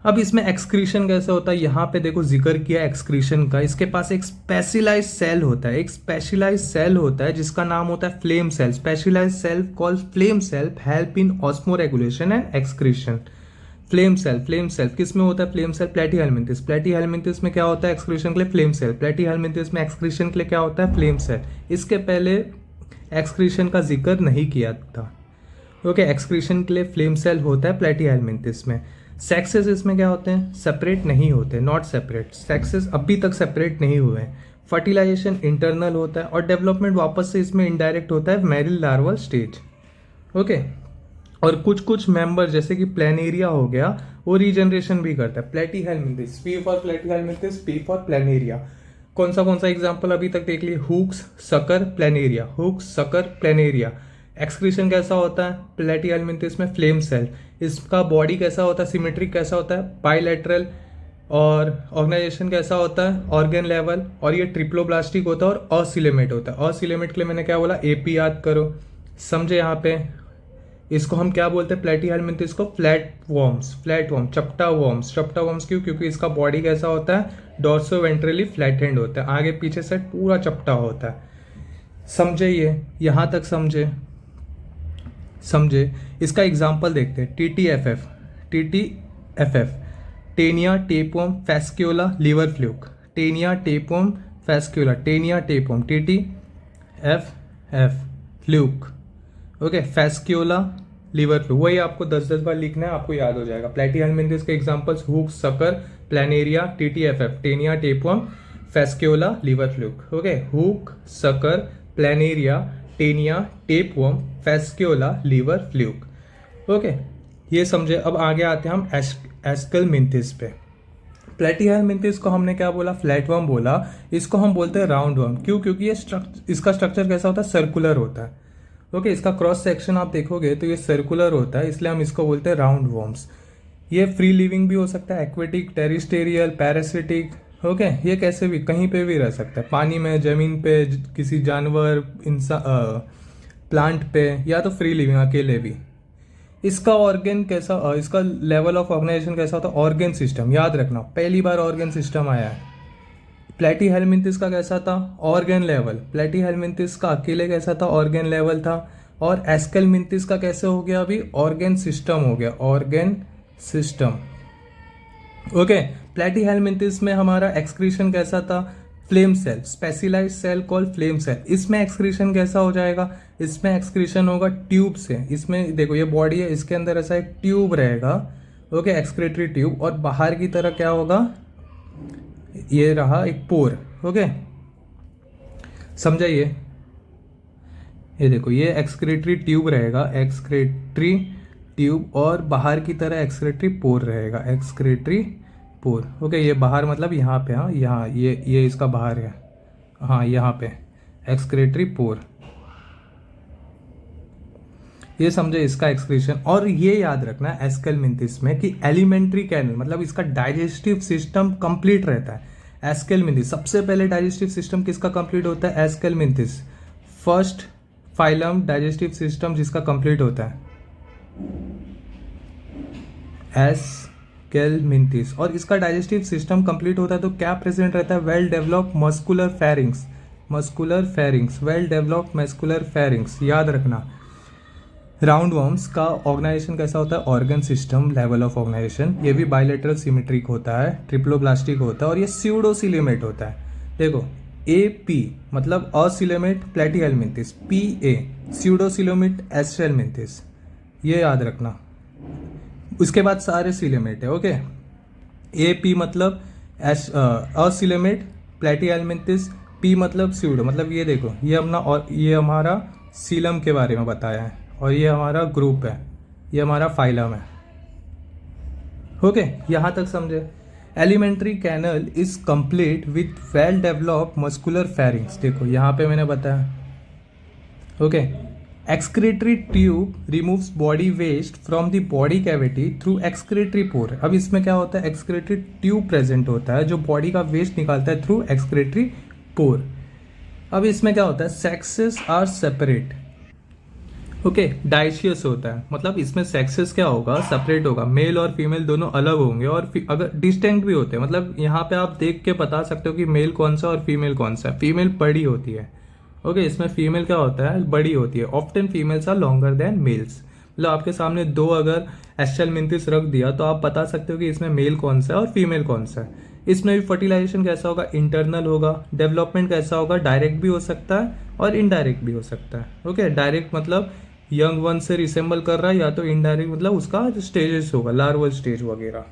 अब इसमें एक्सक्रीशन कैसे होता है, यहाँ पे देखो जिक्र किया एक्सक्रीशन का। इसके पास एक स्पेशलाइज सेल होता है, एक स्पेशलाइज सेल होता है जिसका नाम होता है flame cell. Specialise cell called flame cell help in osmoregulation and excretion. Flame cell किस में होता है? Flame cell प्लेटीहेलमिंथिस। प्लेटीहेलमिंथिस में क्या होता है? एक्सक्रीशन के लिए फ्लेम सेल। प्लेटीहेलमिंथिस में एक्सक्रीशन के लिए क्या होता है? Flame cell. इसके पहले एक्सक्रीशन का जिक्र नहीं किया था। ओके, एक्सक्रीशन के लिए फ्लेम सेल होता है प्लेटीहेलमिंथिस में। सेक्सेस इसमें क्या होते हैं? सेपरेट नहीं होते, नॉट सेपरेट। सेक्सेस अभी तक सेपरेट नहीं हुए हैं। फर्टिलाइजेशन इंटरनल होता है और डेवलपमेंट वापस से इसमें इनडायरेक्ट होता है मेरिल लार्वल स्टेज। ओके, और कुछ कुछ मेंबर जैसे कि प्लेनेरिया हो गया, वो रीजनरेशन भी करता है। Platyhelminthes, P for platyhelminthes, P for planaria. कौन सा एग्जाम्पल अभी तक देख लिए? Hooks, sucker, planaria. Hooks, sucker, planaria. Excretion कैसा होता है प्लेटीहेलमिंथिस में? Flame cell. इसका बॉडी कैसा होता है? सिमेट्रिक कैसा होता है? बाइलेटरल। और ऑर्गेनाइजेशन कैसा होता है? Organ level. और ये ट्रिप्लोब्लास्टिक होता है और असिलेमेट होता है। असिलेमेट के लिए मैंने क्या बोला? एपी याद करो, समझे यहाँ पे। इसको हम क्या बोलते हैं? प्लेटीहेलमिंथिस को फ्लैट वॉर्म्स, फ्लैट वॉर्म, चपटा वॉर्म्स। चपटा वॉर्म्स क्यों? क्योंकि इसका बॉडी कैसा होता है? डॉर्सो वेंट्रली फ्लैट हैंड होता है, आगे पीछे से पूरा चपटा होता है। समझे ये? यहाँ तक समझे। इसका एग्जाम्पल देखते हैं। TTFF, TTFF, Taenia tapeworm Fasciola liver fluke. Taenia tapeworm Fasciola, Taenia tapeworm, TTFF, fluke. Okay, Fasciola liver fluke, वही आपको 10-10 बार लिखना है, आपको याद हो जाएगा। प्लेटीहेलमिंथिस के examples hook, sucker, planaria, TTFF, Taenia tapeworm, Fasciola liver fluke. Okay, hook, sucker, planaria, Taenia tapeworm, Fasciola liver fluke. Okay, ये समझे। अब आगे आते हैं हम एस्केलमिंथिस पे। प्लेटीहेलमिंथिस को हमने क्या बोला? फ्लैटवर्म बोला। इसको हम बोलते हैं राउंड वर्म। क्यों? क्योंकि ये इसका स्ट्रक्चर कैसा होता है? सर्कुलर होता है। ओके, इसका क्रॉस सेक्शन आप देखोगे तो ये सर्कुलर होता है, इसलिए हम इसको बोलते हैं राउंड वर्म्स। ये फ्री लिविंग भी हो सकता है, एक्वेटिक, टेरिस्टेरियल, पैरासिटिक। ओके, ये कैसे भी कहीं पे भी रह सकता है, पानी में, जमीन पे, किसी जानवर, इंसान, प्लांट पे, या तो फ्री लिविंग अकेले भी। इसका ऑर्गन कैसा, इसका लेवल ऑफ ऑर्गेनाइजेशन कैसा होता है? Organ system. याद रखना, पहली बार ऑर्गन सिस्टम आया है। प्लेटीहेलमिंथिस का कैसा था? Organ level. प्लेटीहेलमिंथिस का अकेले कैसा था? ऑर्गन लेवल था। और एस्केलमिंथिस का कैसे हो गया? अभी ऑर्गन सिस्टम हो गया, ऑर्गन सिस्टम। ओके, प्लेटीहेलमिंथिस में हमारा एक्सक्रीशन कैसा था? Flame cell, specialised cell called flame cell. इसमें एक्सक्रीशन कैसा हो जाएगा? इसमें एक्सक्रीशन होगा ट्यूब से। इसमें देखो, ये बॉडी है, इसके अंदर ऐसा एक ट्यूब रहेगा। Okay, excretory tube. और बाहर की तरह क्या होगा? ये रहा एक पोर। ओके, समझाइए। ये देखो, ये एक्सक्रीटरी ट्यूब रहेगा, एक्सक्रीटरी ट्यूब, और बाहर की तरह एक्सक्रीटरी पोर रहेगा, एक्सक्रीटरी पोर। ओके, ये बाहर मतलब यहाँ पे, हाँ यहाँ ये इसका बाहर है, हाँ यहाँ पे एक्सक्रीटरी पोर। ये समझे इसका एक्सक्रीशन। और ये याद रखना एस्केलमिंथिस में कि एलिमेंट्री कैनल मतलब इसका डाइजेस्टिव सिस्टम कंप्लीट रहता है। एस्केलमिंथिस सबसे पहले डाइजेस्टिव सिस्टम किसका कंप्लीट होता है? एस्केलमिंथिस, फर्स्ट फाइलम डाइजेस्टिव सिस्टम जिसका कंप्लीट होता है एस्केलमिंथिस। और इसका डाइजेस्टिव सिस्टम कंप्लीट होता है तो क्या प्रेजेंट रहता है? Well developed muscular pharynx, muscular pharynx, well developed muscular pharynx. याद रखना। राउंड वर्म्स का ऑर्गेनाइजेशन कैसा होता है? Organ system level of organisation. ये भी बाइलेटरल सिमेट्रिक होता है, ट्रिप्लोब्लास्टिक होता है, और ये स्यूडोसिलेमेट होता है। देखो, AP मतलब असिलेमेट प्लेटीहेलमिंथिस, PA स्यूडोसिलेमेट एस्केलमिंथिस, ये याद रखना। उसके बाद सारे सिलेमेट है। ओके, AP मतलब असिलेमेट प्लेटीहेलमिंथिस, P मतलब स्यूडो, मतलब ये देखो, ये अपना, और ये हमारा सीलम के बारे में बताया है, और ये हमारा ग्रुप है, ये हमारा फाइलम है। ओके, यहाँ तक समझे। Alimentary canal is complete with well developed muscular pharynx. देखो यहाँ पे मैंने बताया। Okay, excretory tube removes body waste from the body cavity through excretory pore. अब इसमें क्या होता है? एक्सक्रीटरी ट्यूब प्रेजेंट होता है जो बॉडी का वेस्ट निकालता है थ्रू एक्सक्रीटरी पोर। अब इसमें क्या होता है? Sexes are separate. Okay, dioecious होता है, मतलब इसमें सेक्सेस क्या होगा, सेपरेट होगा, मेल और फीमेल दोनों अलग होंगे, और अगर डिस्टिंक्ट भी होते हैं, मतलब यहाँ पे आप देख के बता सकते हो कि मेल कौन सा और फीमेल कौन सा है। फीमेल बड़ी होती है। ओके, इसमें फीमेल क्या होता है, बड़ी होती है। Often females are longer than males. मतलब आपके सामने दो अगर एस्चेलमिंथिस रख दिया तो आप बता सकते हो कि इसमें मेल कौन सा है और फीमेल कौन सा है। इसमें भी फर्टिलाइजेशन कैसा होगा, इंटरनल होगा। डेवलपमेंट कैसा होगा, डायरेक्ट भी हो सकता है और इनडायरेक्ट भी हो सकता है। ओके, डायरेक्ट मतलब यंग वन से रिसेंबल कर रहा है, या तो इनडायरेक्ट मतलब उसका स्टेजेस होगा, लार्वल स्टेज वगैरह।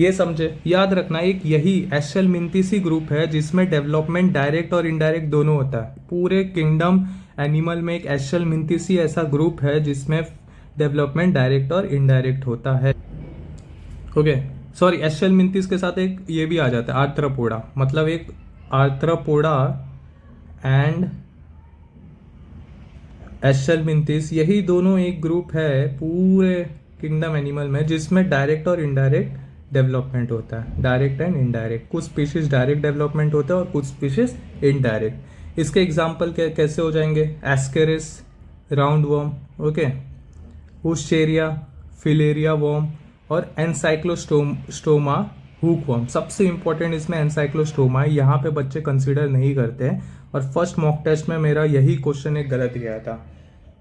ये समझे, याद रखना, एक यही एस्चेलमिंथिसी ग्रुप है जिसमें डेवलपमेंट डायरेक्ट और इनडायरेक्ट दोनों होता है। पूरे किंगडम एनिमल में एक एस्चेलमिंथिसी ऐसा ग्रुप है जिसमें डेवलपमेंट डायरेक्ट और इनडायरेक्ट होता है। ओके, सॉरी, एस्चेलमिंथिस के साथ एक ये भी आ जाता है, आर्थ्रोपोडा। मतलब एक आर्थ्रोपोडा एंड एस्चेलमिंथिस, यही दोनों एक ग्रुप है पूरे किंगडम एनिमल में जिसमें डायरेक्ट और इनडायरेक्ट डेवलपमेंट होता है। डायरेक्ट एंड इनडायरेक्ट, कुछ स्पीशीज डायरेक्ट डेवलपमेंट होता है और कुछ स्पीशीज इनडायरेक्ट। इसके एग्जाम्पल कैसे हो जाएंगे, Ascaris round worm, okay, Wuchereria filaria worm, और एनसाइक्लोस्टोमा हुक वर्म। सबसे इंपॉर्टेंट इसमें एनसाइक्लोस्टोमा है, यहाँ पे बच्चे कंसीडर नहीं करते हैं। और फर्स्ट मॉक टेस्ट में मेरा यही क्वेश्चन एक गलत गया था,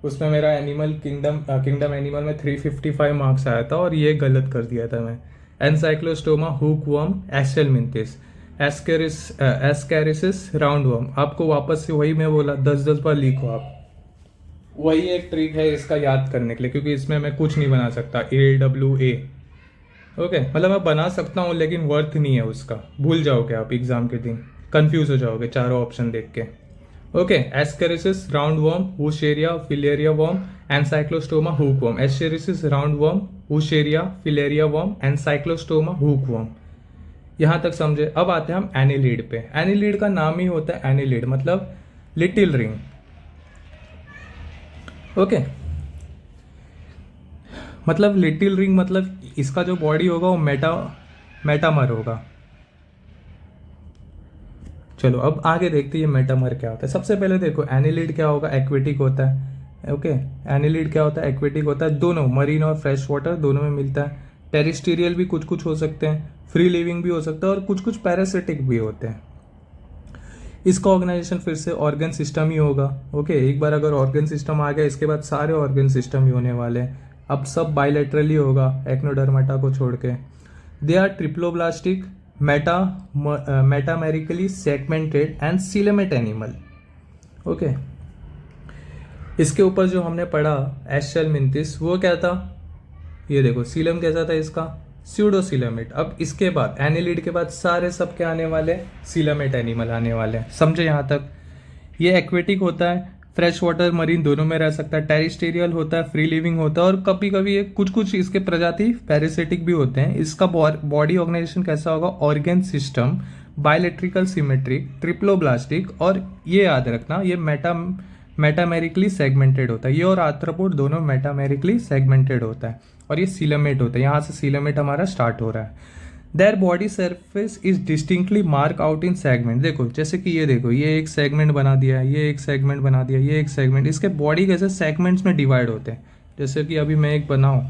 उसमें मेरा एनिमल किंगडम एनिमल में 355 मार्क्स आया था और ये गलत कर दिया था मैं। Ancylostoma hook worm, aschelminthes, Ascaris round worm. आपको वापस से वही मैं बोला, 10-10 बार लिखो आप। वही एक ट्रिक है इसका याद करने के लिए, क्योंकि इसमें मैं कुछ नहीं बना सकता। AWA, ओके, मतलब मैं बना सकता हूँ लेकिन वर्थ नहीं है उसका। भूल जाओगे आप एग्जाम के दिन, कंफ्यूज हो जाओगे चारों ऑप्शन देख के। Okay, Ascaris round worm, Wuchereria filaria worm, Ancylostoma hook worm. Ascaris round worm, Wuchereria filaria worm, Ancylostoma hook worm. यहां तक समझे। अब आते हैं हम एनिलीड पे। एनिलीड का नाम ही होता है एनिलीड, मतलब लिटिल रिंग। ओके, मतलब लिटिल रिंग, मतलब इसका जो बॉडी होगा वो मेटामर होगा। चलो अब आगे देखते हैं ये मेटामर क्या होता है। सबसे पहले देखो, एनिलिड क्या होगा, एक्वेटिक होता है। ओके, एनिलिड क्या होता है, एक्वेटिक होता है, दोनों मरीन और फ्रेश वाटर दोनों में मिलता है। टेरिस्टीरियल भी कुछ कुछ हो सकते हैं, फ्री लिविंग भी हो सकता है, और कुछ कुछ पैरासिटिक भी होते हैं। इसका ऑर्गेनाइजेशन फिर से ऑर्गन सिस्टम ही होगा। ओके, एक बार अगर ऑर्गन सिस्टम आ गया, इसके बाद सारे ऑर्गन सिस्टम ही होने वाले हैं। अब सब बायलैटरली होगा एक्नोडर्माटा को छोड़ के। They are triploblastic, metamerically segmented and coelomate animal. Okay, इसके ऊपर जो हमने पढ़ा एस्चेलमिंथिस, वो क्या था, ये देखो सीलम कैसा था इसका, स्यूडोसीलेमेट। अब इसके बाद एनिलिड के बाद सारे सब क्या आने वाले, सीलेमेट एनिमल आने वाले हैं। समझे यहाँ तक। ये एक्वेटिक होता है, फ्रेश वाटर मरीन दोनों में रह सकता है, टेरिस्टेरियल होता है, फ्री लिविंग होता है, और कभी कभी कुछ कुछ इसके प्रजाति पैरासिटिक भी होते हैं। इसका बॉडी ऑर्गेनाइजेशन कैसा होगा, ऑर्गन सिस्टम, बायलेट्रिकल सिमेट्रिक, ट्रिप्लोब्लास्टिक, और ये याद रखना ये मेटामेरिकली सेगमेंटेड होता है। ये और आर्थ्रोपोड दोनों मेटामेरिकली सेगमेंटेड होता है, और ये सीलेमेट होता है। यहाँ से सीलेमेट हमारा स्टार्ट हो रहा है। Their body surface is distinctly mark out in segment. देखो जैसे कि ये देखो, ये एक सेगमेंट बना दिया है, ये एक सेगमेंट बना दिया, ये एक सेगमेंट। इसके बॉडी कैसे सेगमेंट्स में डिवाइड होते हैं। जैसे कि अभी मैं एक बनाऊं,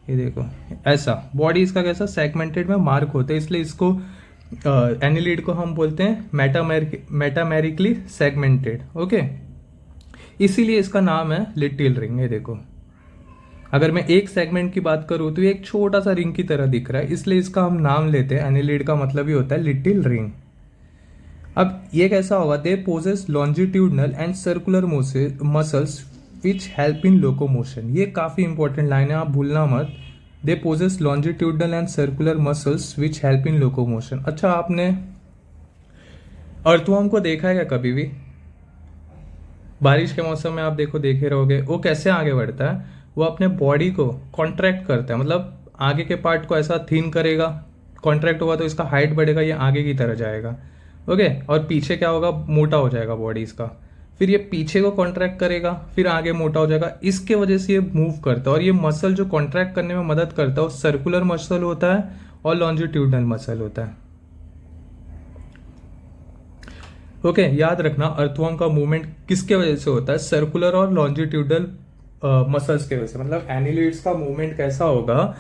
ये देखो ऐसा बॉडी इसका कैसा सेगमेंटेड में मार्क होते हैं, इसलिए इसको एनिलिड को हम बोलते हैं मेटामेरिकली सेगमेंटेड। ओके, इसीलिए इसका नाम है लिटिल रिंग। ये देखो, अगर मैं एक सेगमेंट की बात करूं तो ये एक छोटा सा रिंग की तरह दिख रहा है, इसलिए इसका हम नाम लेते हैं, एनिलिड का मतलब ही होता है लिटिल रिंग। अब ये कैसा होगा, they possess longitudinal and circular muscles which help in locomotion. ये काफी इंपॉर्टेंट लाइन है, आप भूलना मत। They possess longitudinal and circular muscles which help in locomotion. अच्छा, आपने अर्थवर्म को देखा है क्या कभी भी? बारिश के मौसम में आप देखे रहोगे, वो कैसे आगे बढ़ता है, वो अपने बॉडी को कॉन्ट्रैक्ट करता है, मतलब आगे के पार्ट को ऐसा थिन करेगा, कॉन्ट्रैक्ट होगा तो इसका हाइट बढ़ेगा, ये आगे की तरह जाएगा। ओके, और पीछे क्या होगा, मोटा हो जाएगा बॉडी इसका, फिर ये पीछे को कॉन्ट्रैक्ट करेगा, फिर आगे मोटा हो जाएगा। इसके वजह से ये मूव करता है, और ये मसल जो कॉन्ट्रैक्ट करने में मदद करता है वो सर्कुलर मसल होता है और लॉन्जिट्यूडनल मसल होता है। ओके, याद रखना अर्थवर्म का मूवमेंट किसके वजह से होता है, सर्कुलर और लॉन्जिट्यूडल मसल्स के वजह से। मतलब एनिलिड्स का मूवमेंट कैसा होगा,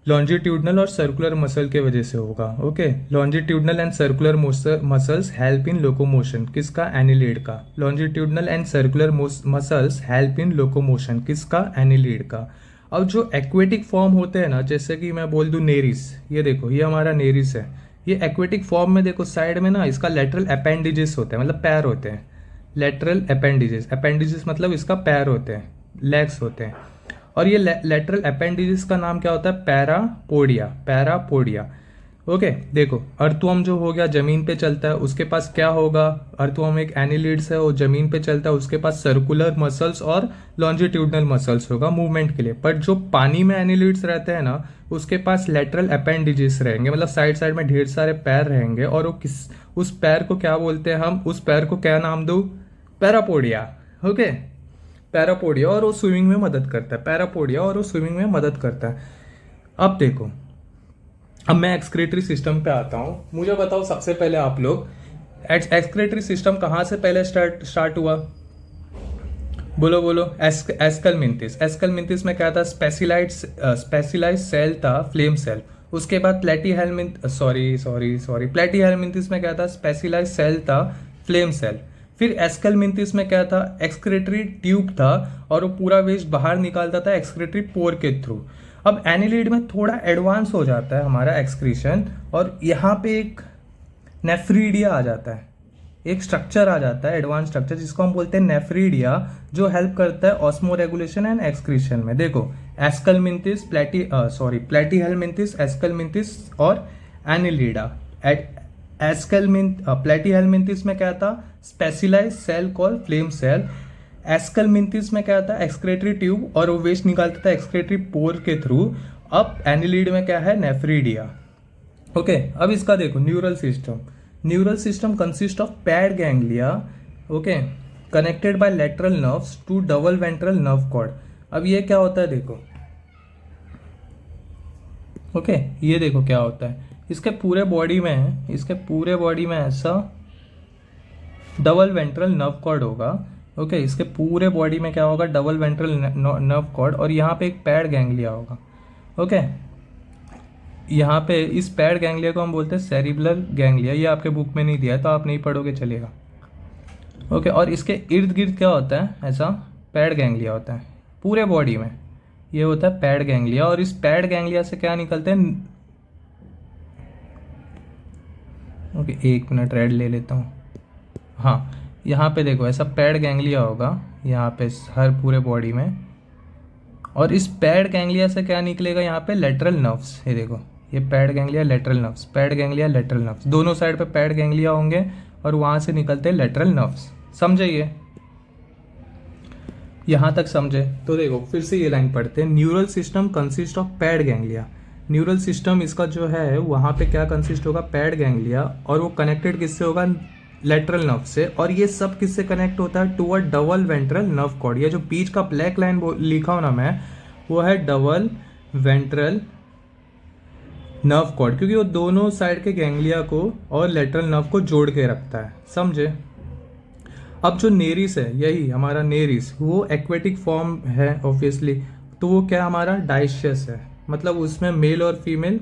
लॉन्जिट्यूडनल और सर्कुलर मसल के वजह से होगा। Okay, longitudinal and circular muscles help in locomotion, किसका, एनिलिड का। Longitudinal and circular muscles help in locomotion, किसका, एनिलिड का। अब जो एक्वेटिक फॉर्म होते हैं ना, जैसे कि मैं बोल दूं नेरिस, ये देखो ये हमारा नेरिस है, ये एक्वेटिक फॉर्म में देखो साइड में ना इसका लेटरल अपेंडिजेस होते हैं, मतलब पैर होते हैं। लेटरल अपेंडिजेस, अपेंडिजेस मतलब इसका पैर होते हैं, लेग्स होते हैं। और ये लेटरल अपेंडिजेस का नाम क्या होता है, पैरापोडिया, पैरापोडिया। ओके, देखो अर्थवर्म जो हो गया जमीन पे चलता है, उसके पास क्या होगा, अर्थवर्म एक एनिलिड्स है, वो जमीन पे चलता है, उसके पास सर्कुलर मसल्स और लॉन्जिट्यूडनल मसल्स होगा मूवमेंट के लिए। बट जो पानी में एनिलिड्स रहते हैं ना, उसके पास लेटरल अपेंडिजेस रहेंगे, मतलब साइड साइड में ढेर सारे पैर रहेंगे। और वो किस, उस पैर को क्या बोलते हैं हम, उस पैर को क्या नाम दो, पैरापोडिया। ओके, पैरापोडिया, और वो स्विमिंग में मदद करता है, पैरापोडिया, और वो स्विमिंग में मदद करता है। अब देखो, अब मैं एक्सक्रीटरी सिस्टम पे आता हूँ। मुझे बताओ सबसे पहले आप लोग, एक्सक्रीटरी सिस्टम कहाँ से पहले स्टार्ट हुआ, बोलो बोलो। एस्कलमिंथिस, एस्कलमिंथिस में क्या था, स्पेशलाइज्ड सेल था, फ्लेम सेल। उसके बाद प्लेटीहेलमिंथिस में क्या था, स्पेशलाइज्ड सेल था, फ्लेम सेल। फिर एस्कलमिंथिस में क्या था, एक्सक्रीटरी ट्यूब था, और वो पूरा वेस्ट बाहर निकालता था एक्सक्रीटरी पोर के थ्रू। अब एनिलिड में थोड़ा एडवांस हो जाता है हमारा एक्सक्रीशन, और यहाँ पे एक नेफ्रीडिया आ जाता है, एक स्ट्रक्चर आ जाता है, एडवांस स्ट्रक्चर, जिसको हम बोलते हैं नेफ्रीडिया, जो हेल्प करता है ऑस्मो रेगुलेशन एंड एक्सक्रीशन में। देखो एस्कलमिंथिस, प्लेटीहेलमिंथिस, एस्कलमिंथिस और एनिलिडा। प्लेटीहेलमिंथिस में क्या था, specialised cell call flame cell. Aschelminthes में क्या था, एक्सक्रेटरी ट्यूब, और वो वेस्ट निकालता था एक्सक्रेटरी पोर के थ्रू। अब एनिलिड में क्या है, नेफ्रीडिया। ओके, अब इसका देखो neural system. Neural system consist of paired ganglia, okay, connected by lateral nerves to double ventral nerve cord. अब ये क्या होता है देखो, ओके, ये देखो क्या होता है, इसके पूरे बॉडी में, इसके पूरे बॉडी में ऐसा डबल वेंट्रल नर्व कॉर्ड होगा। ओके, इसके पूरे बॉडी में क्या होगा, डबल वेंट्रल नर्व कॉर्ड, और यहाँ पे एक पैड गैंग्लिया होगा। ओके, यहाँ पे इस पैड गैंग्लिया को हम बोलते हैं सेरिब्रल गैंग्लिया। ये आपके बुक में नहीं दिया है तो आप नहीं पढ़ोगे चलेगा। ओके, और इसके इर्द गिर्द क्या होता है, ऐसा पैड गैंग्लिया होता है पूरे बॉडी में, ये होता है पैड गैंग्लिया। और इस पैड गैंग्लिया से क्या निकलते हैं, ओके एक मिनट रेड ले लेता हूँ। हाँ, यहाँ पे देखो ऐसा पैड गैंग्लिया होगा यहाँ पे हर पूरे बॉडी में, और इस पैड गैंग्लिया से क्या निकलेगा यहाँ पे, लेटरल नर्व्स। ये देखो ये pad ganglia, lateral nerves, pad ganglia, lateral nerves, दोनों साइड पे पैड गैंग्लिया होंगे और वहाँ से निकलते हैं लेटरल नर्व्स। समझे ये, यहाँ तक समझे? तो देखो फिर से ये लाइन पढ़ते हैं। Neural system consist of paired ganglia. Neural system इसका जो है वहाँ पे क्या कंसिस्ट होगा, पैड गैंग्लिया, और वो कनेक्टेड किससे होगा, लेटरल नर्व से। और ये सब किससे कनेक्ट होता है, to a double ventral nerve cord. ये जो बीच का ब्लैक लाइन लिखा हो ना मैं, वो है डबल वेंट्रल नर्व कॉर्ड, क्योंकि वो दोनों साइड के गैंग्लिया को और लेटरल नर्व को जोड़ के रखता है। समझे? अब जो नेरिस है, यही हमारा नेरिस, वो एक्वेटिक फॉर्म है ऑब्वियसली, तो वो क्या हमारा डाइशियस है, मतलब उसमें मेल और फीमेल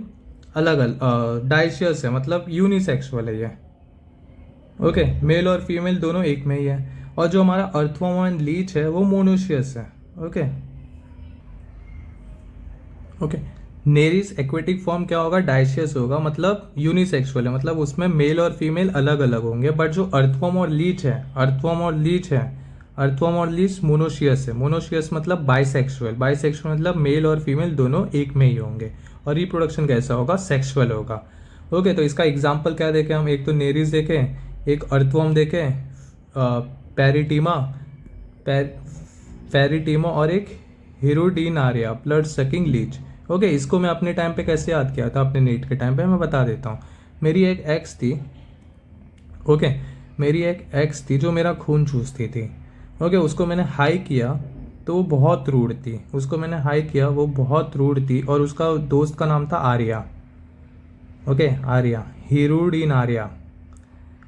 अलग अलग, डाइशियस है मतलब यूनिसेक्सुअल है ये। ओके, मेल और फीमेल दोनों एक में ही है। और जो हमारा अर्थवर्म एंड लीच है वो मोनोशियस है। Okay okay, Nereis aquatic form क्या होगा, डाइशियस होगा, मतलब यूनिसेक्सुअल है, मतलब उसमें मेल और फीमेल अलग अलग होंगे। बट जो अर्थवर्म और लीच है, अर्थवर्म और लीच मोनोशियस है। मोनोशियस मतलब बाइसेक्सुअल, बाइसेक्सुअल मतलब मेल और फीमेल दोनों एक में ही होंगे। और रिप्रोडक्शन कैसा होगा, सेक्सुअल होगा। ओके, तो इसका एग्जाम्पल क्या देखें हम, एक तो नेरिस देखें, एक अर्थवर्म देखें, पेरिटीमा और एक हिरोडिनारिया, ब्लड सकिंग लीच। ओके, इसको मैं अपने टाइम पे कैसे याद किया था, अपने नीट के टाइम पे मैं बता देता हूँ। मेरी एक एक्स थी, ओके, मेरी एक एक्स थी जो मेरा खून चूसती थी। ओके, उसको मैंने हाई किया तो वो बहुत रूड थी, उसको मैंने हाई किया, वो बहुत रूड थी, और उसका दोस्त का नाम था आर्या। ओके, आर्या, हिरोडिनारिया।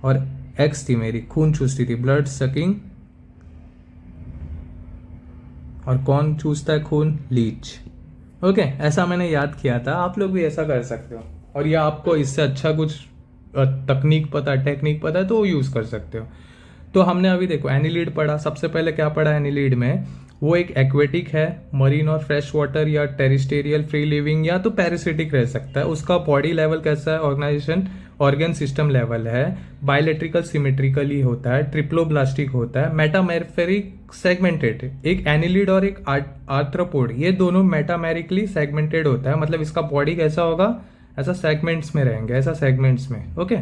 और एक्स थी मेरी, खून चूसती थी, ब्लड सकिंग। और कौन चूसता है खून? लीच। ओके, ऐसा मैंने याद किया था, आप लोग भी ऐसा कर सकते हो। और या आपको इससे अच्छा कुछ टेक्निक पता है तो वो यूज़ कर सकते हो। तो हमने अभी देखो एनिलीड पढ़ा, सबसे पहले क्या पढ़ा एनिलीड में? वो एक एक्वेटिक है, मरीन और फ्रेश वाटर या टेरिस्टेरियल फ्री लिविंग या तो पैरासिटिक रह सकता है। उसका बॉडी लेवल कैसा है? ऑर्गेनाइजेशन ऑर्गन सिस्टम लेवल है, बायोलेट्रिकल सिमेट्रिकली होता है, ट्रिप्लोब्लास्टिक होता है, मेटामेरिफेरिक सेगमेंटेड। एक एनिलीड और एक आर्थ्रोपोड, ये दोनों मेटामेरिकली सेगमेंटेड होता है, मतलब इसका बॉडी कैसा होगा? ऐसा सेगमेंट्स में रहेंगे, ऐसा सेगमेंट्स में। ओके,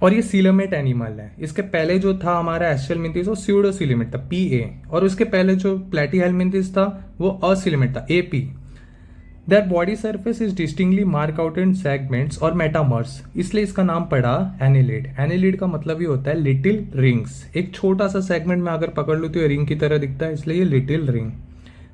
और ये सीलोमेट एनिमल है। इसके पहले जो था हमारा एस्ट्रेलमिंथिस वो स्यूडोसीलोमेट था, PA, और उसके पहले जो प्लेटीहेलमिंथिस था वो असीलोमेट था, AP। Their body surface is distinctly mark out in segments और मेटामर्स, इसलिए इसका नाम पड़ा एनिलिड। एनिलिड का मतलब ही होता है लिटिल रिंग्स। एक छोटा सा सेगमेंट में अगर पकड़ लो तो ये रिंग की तरह दिखता है, इसलिए ये little ring.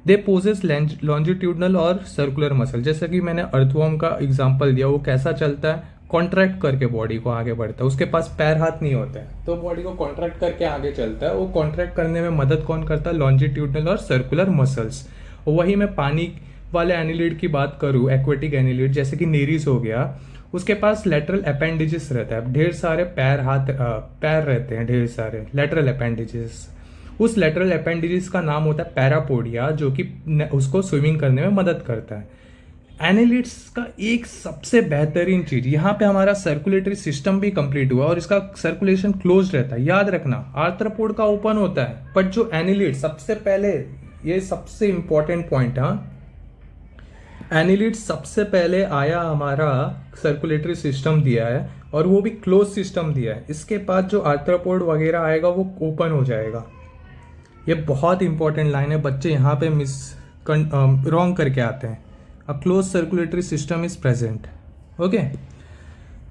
They possess longitudinal और सर्कुलर मसल, जैसे कि मैंने अर्थवर्म का एग्जाम्पल दिया, वो कैसा चलता है? कॉन्ट्रैक्ट करके बॉडी को आगे बढ़ता है, उसके पास पैर हाथ नहीं होते हैं तो बॉडी को कॉन्ट्रैक्ट करके आगे चलता है। वो कॉन्ट्रैक्ट करने में मदद कौन करता है? लॉन्जिट्यूडनल और सर्कुलर मसल्स। वही मैं पानी वाले एनिलिड की बात करूँ, एक्वेटिक एनिलिड जैसे कि नेरीज हो गया, उसके पास लेटरल अपेंडिजेस रहता है, ढेर सारे पैर रहते हैं, ढेर सारे लेटरल अपेंडिजेस। उस लेटरल अपेंडिजेस का नाम होता है पैरापोडिया, जो कि उसको स्विमिंग करने में मदद करता है। एनिलिड्स का एक सबसे बेहतरीन चीज, यहाँ पे हमारा सर्कुलेटरी सिस्टम भी कंप्लीट हुआ और इसका सर्कुलेशन क्लोज रहता है। याद रखना, आर्थ्रोपोड का ओपन होता है, बट जो एनिलिड सबसे पहले, ये सबसे इंपॉर्टेंट पॉइंट है, एनिलिड सबसे पहले आया, हमारा सर्कुलेटरी सिस्टम दिया है और वो भी क्लोज सिस्टम दिया है। इसके बाद जो आर्थ्रोपोड वगैरह आएगा वो ओपन हो जाएगा। ये बहुत इंपॉर्टेंट लाइन है, बच्चे यहाँ पे रॉन्ग करके आते हैं। A close circulatory system is present. Okay,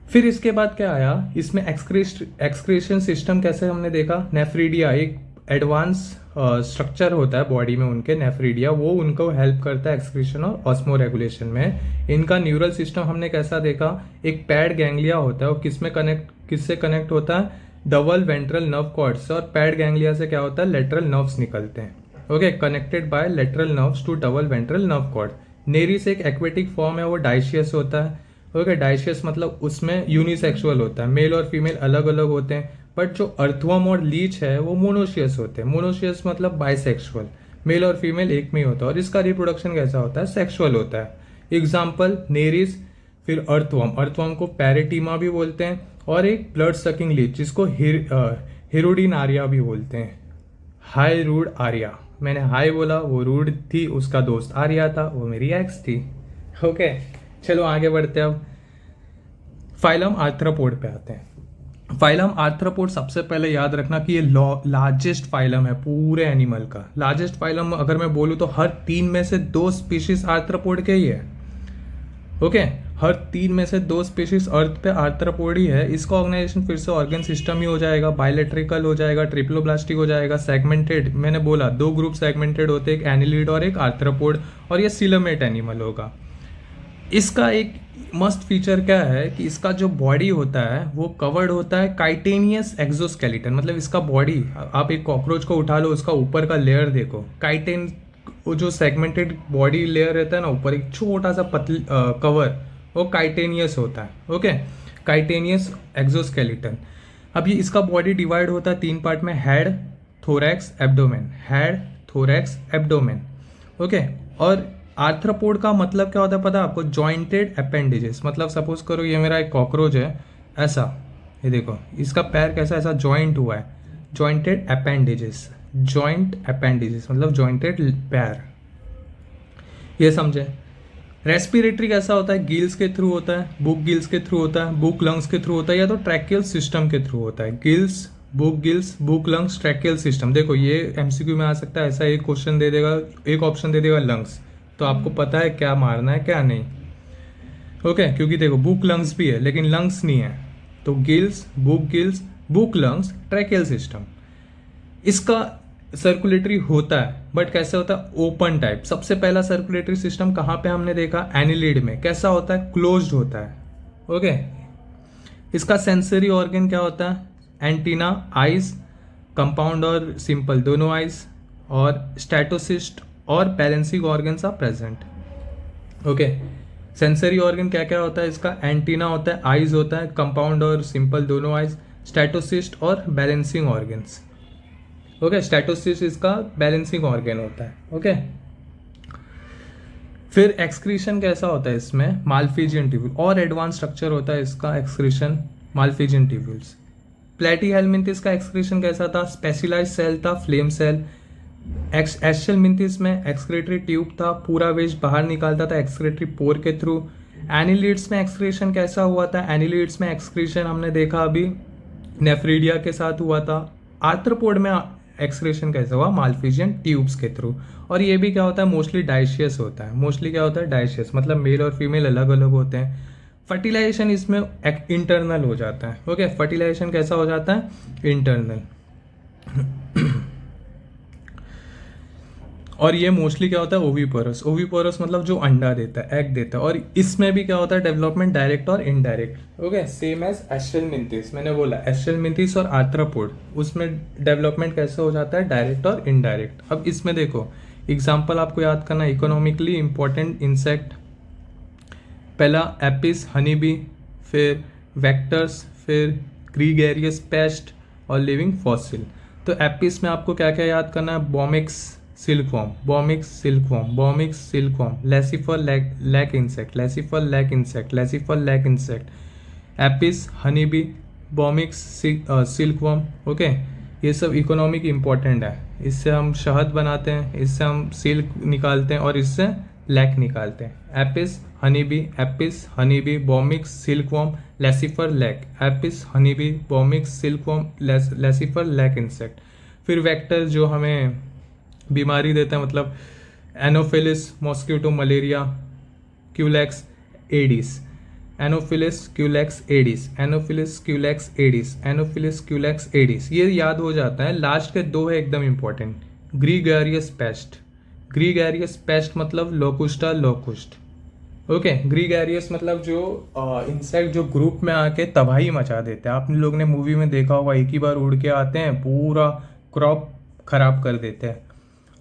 फिर इसके बाद क्या आया? इसमें एक्सक्रीशन सिस्टम कैसे हमने देखा? नेफ्रीडिया एक एडवांस स्ट्रक्चर होता है बॉडी में उनके, नेफ्रीडिया, वो उनको हेल्प करता है एक्सक्रीशन और ऑस्मो रेगुलेशन में। इनका न्यूरल सिस्टम हमने कैसा देखा? एक पैड गैंग्लिया होता है, वो किससे कनेक्ट होता है? डबल वेंट्रल नर्व कॉर्ड से, और पैड गैंग्लिया से क्या होता है? लेटरल नर्व्स निकलते हैं। Okay, connected by lateral nerves to double ventral nerve cord. Nereis एक एक्वेटिक फॉर्म है, वो डाइशियस होता है। ओके, डाइशियस मतलब उसमें यूनिसेक्सुअल होता है, मेल और फीमेल अलग अलग होते हैं। बट जो अर्थवर्म और लीच है वो मोनोशियस होते हैं। मोनोशियस मतलब बाइसेक्सुअल, मेल और फीमेल एक में ही होता है, और इसका रिप्रोडक्शन कैसा होता है? सेक्सुअल होता है। एग्जाम्पल नेरिस, फिर अर्थवर्म, अर्थवर्म को पैरेटीमा भी बोलते हैं, और एक ब्लड सकिंग लीच जिसको हिरोडिन आर्या भी बोलते हैं। हाई रूड आर्या, मैंने हाई बोला, वो रूड थी, उसका दोस्त आर्या था, वो मेरी एक्स थी। ओके, चलो आगे बढ़ते हैं। अब फाइलम आर्थ्रोपोड पे आते हैं। फाइलम आर्थ्रोपोड, सबसे पहले याद रखना कि ये लार्जेस्ट फाइलम है पूरे एनिमल का। लार्जेस्ट फाइलम अगर मैं बोलूँ तो हर 3 में से 2 स्पीशीज आर्थ्रोपोड के ही है। ओके, हर 3 में से 2 स्पीशीज अर्थ पे आर्थ्रोपोड ही है। इसका ऑर्गेनाइजेशन फिर से ऑर्गन सिस्टम ही हो जाएगा, बायोलेट्रिकल हो जाएगा, ट्रिप्लोब्लास्टिक हो जाएगा, सेगमेंटेड। मैंने बोला 2 ग्रुप सेगमेंटेड होते हैं, एक एनिलिड और एक आर्थ्रोपोड, और ये सीलोमेट एनिमल होगा। इसका एक मस्ट फीचर क्या है कि इसका जो बॉडी होता है वो कवर्ड होता है काइटेनियस एक्सोस्केलेटन। मतलब इसका बॉडी, आप एक कॉकरोच को उठा लो, उसका ऊपर का लेयर देखो, काइटेन, वो जो सेगमेंटेड बॉडी लेयर रहता है ना ऊपर, एक छोटा सा कवर, वो काइटेनियस होता है। Okay, chitinous exoskeleton. अब ये इसका बॉडी डिवाइड होता है 3 पार्ट में, head, thorax, abdomen, head, thorax, abdomen. Okay, और आर्थ्रोपोड का मतलब क्या होता है पता है आपको? Jointed appendages. मतलब सपोज करो ये मेरा एक कॉकरोच है, ऐसा, ये देखो इसका पैर कैसा ऐसा जॉइंट हुआ है, जॉइंटेड अपेंडेजेस। जॉइंट अपेंडेजेस मतलब जॉइंटेड पैर, ये समझे। रेस्पिरेटरी कैसा होता है? गिल्स के थ्रू होता है, बुक गिल्स के थ्रू होता है, बुक लंग्स के थ्रू होता है, या तो ट्रैकियल सिस्टम के थ्रू होता है। Gills, book lungs, tracheal system. देखो ये MCQ में आ सकता है, ऐसा एक क्वेश्चन दे देगा, एक ऑप्शन दे देगा लंग्स, तो आपको पता है क्या मारना है क्या नहीं। ओके, क्योंकि देखो बुक लंग्स भी है लेकिन लंग्स नहीं है, तो gills, book lungs, tracheal system. इसका सर्कुलेटरी होता है, बट कैसे होता है? Open type. सबसे पहला सर्कुलेटरी सिस्टम कहाँ पे हमने देखा? एनिलिड में। कैसा होता है? क्लोज्ड होता है। ओके, इसका सेंसरी ऑर्गन क्या होता है? एंटीना, आइज, कंपाउंड और सिंपल दोनों आइज, और स्टैटोसिस्ट और balancing organs are present. Okay, sensory organ क्या क्या होता है इसका? एंटीना होता है, आइज होता है, कंपाउंड और सिंपल दोनों आइज, स्टैटोसिस्ट और बैलेंसिंग ऑर्गन्स। ओके, स्टैटोसिस्ट इसका बैलेंसिंग ऑर्गन होता है। ओके, फिर एक्सक्रीशन कैसा होता है इसमें? माल्फिजियन ट्यूब्यूल, और एडवांस स्ट्रक्चर होता है इसका एक्सक्रीशन, माल्फिजियन ट्यूब्यूल्स। प्लेटीहेलमिंथिस का एक्सक्रीशन कैसा था? स्पेशलाइज्ड सेल था, फ्लेम सेल। एस्चेलमिंथिस में एक्सक्रेटरी ट्यूब था, पूरा वेस्ट बाहर निकालता था एक्सक्रेटरी पोर के थ्रू। एनिलिड्स में एक्सक्रीशन कैसा हुआ था? एनिलिड्स में एक्सक्रीशन हमने देखा अभी नेफ्रीडिया के साथ हुआ था। आर्थ्रोपोड में एक्सक्रीशन कैसा हुआ? माल्फिजियन ट्यूब्स के थ्रू। और ये भी क्या होता है? मोस्टली डाइशियस होता है। मोस्टली क्या होता है? डाइशियस, मतलब मेल और फीमेल अलग अलग होते हैं। फर्टिलाइजेशन इसमें इंटरनल हो जाता है। ओके, फर्टिलाइजेशन कैसा हो जाता है? इंटरनल। और ये मोस्टली क्या होता है? ओविपोरस। ओविपोरस मतलब जो अंडा देता है, एग देता है। और इसमें भी क्या होता है? डेवलपमेंट डायरेक्ट और indirect. Okay, same as aschelminthes. मैंने बोला एस्चेलमिंथिस और आर्थ्रोपोड, उसमें डेवलपमेंट कैसे हो जाता है? डायरेक्ट और इनडायरेक्ट। अब इसमें देखो एग्जाम्पल आपको याद करना, इकोनॉमिकली इंपॉर्टेंट इंसेक्ट। पहला एपिस, हनी बी, फिर वेक्टर्स, फिर ग्रीगेरियस पेस्ट और लिविंग फॉसिल। तो एपिस में आपको क्या क्या याद करना है? Bombyx silkworm, Bombyx silkworm, Bombyx silkworm, Laccifer lac insect, Laccifer lac insect, Laccifer lac insect, Apis, honey bee, Bombyx, silkworm. Okay, ये सब इकोनॉमिक इंपॉर्टेंट है। इससे हम शहद बनाते हैं, इससे हम सिल्क निकालते हैं और इससे लैक निकालते हैं। Apis, honey bee, Apis, honey bee, Bombyx, silkworm, Laccifer lac, Apis, honey bee, Bombyx, silkworm, Laccifer lac insect. फिर वेक्टर जो हमें बीमारी देता है, मतलब Anopheles, mosquito, malaria, Culex Aedes, Anopheles Culex Aedes, Anopheles Culex Aedes, Anopheles Culex Aedes. ये याद हो जाता है। लास्ट के दो है एकदम important, gregarious paste. Gregarious paste मतलब लोकुस्टा लोकुस्ट। ओके, ग्रीगेरियस मतलब जो इंसेक्ट जो ग्रुप में आके तबाही मचा देते हैं। आप लोग ने मूवी में देखा होगा, एक ही बार उड़ के आते हैं, पूरा क्रॉप खराब कर देते हैं।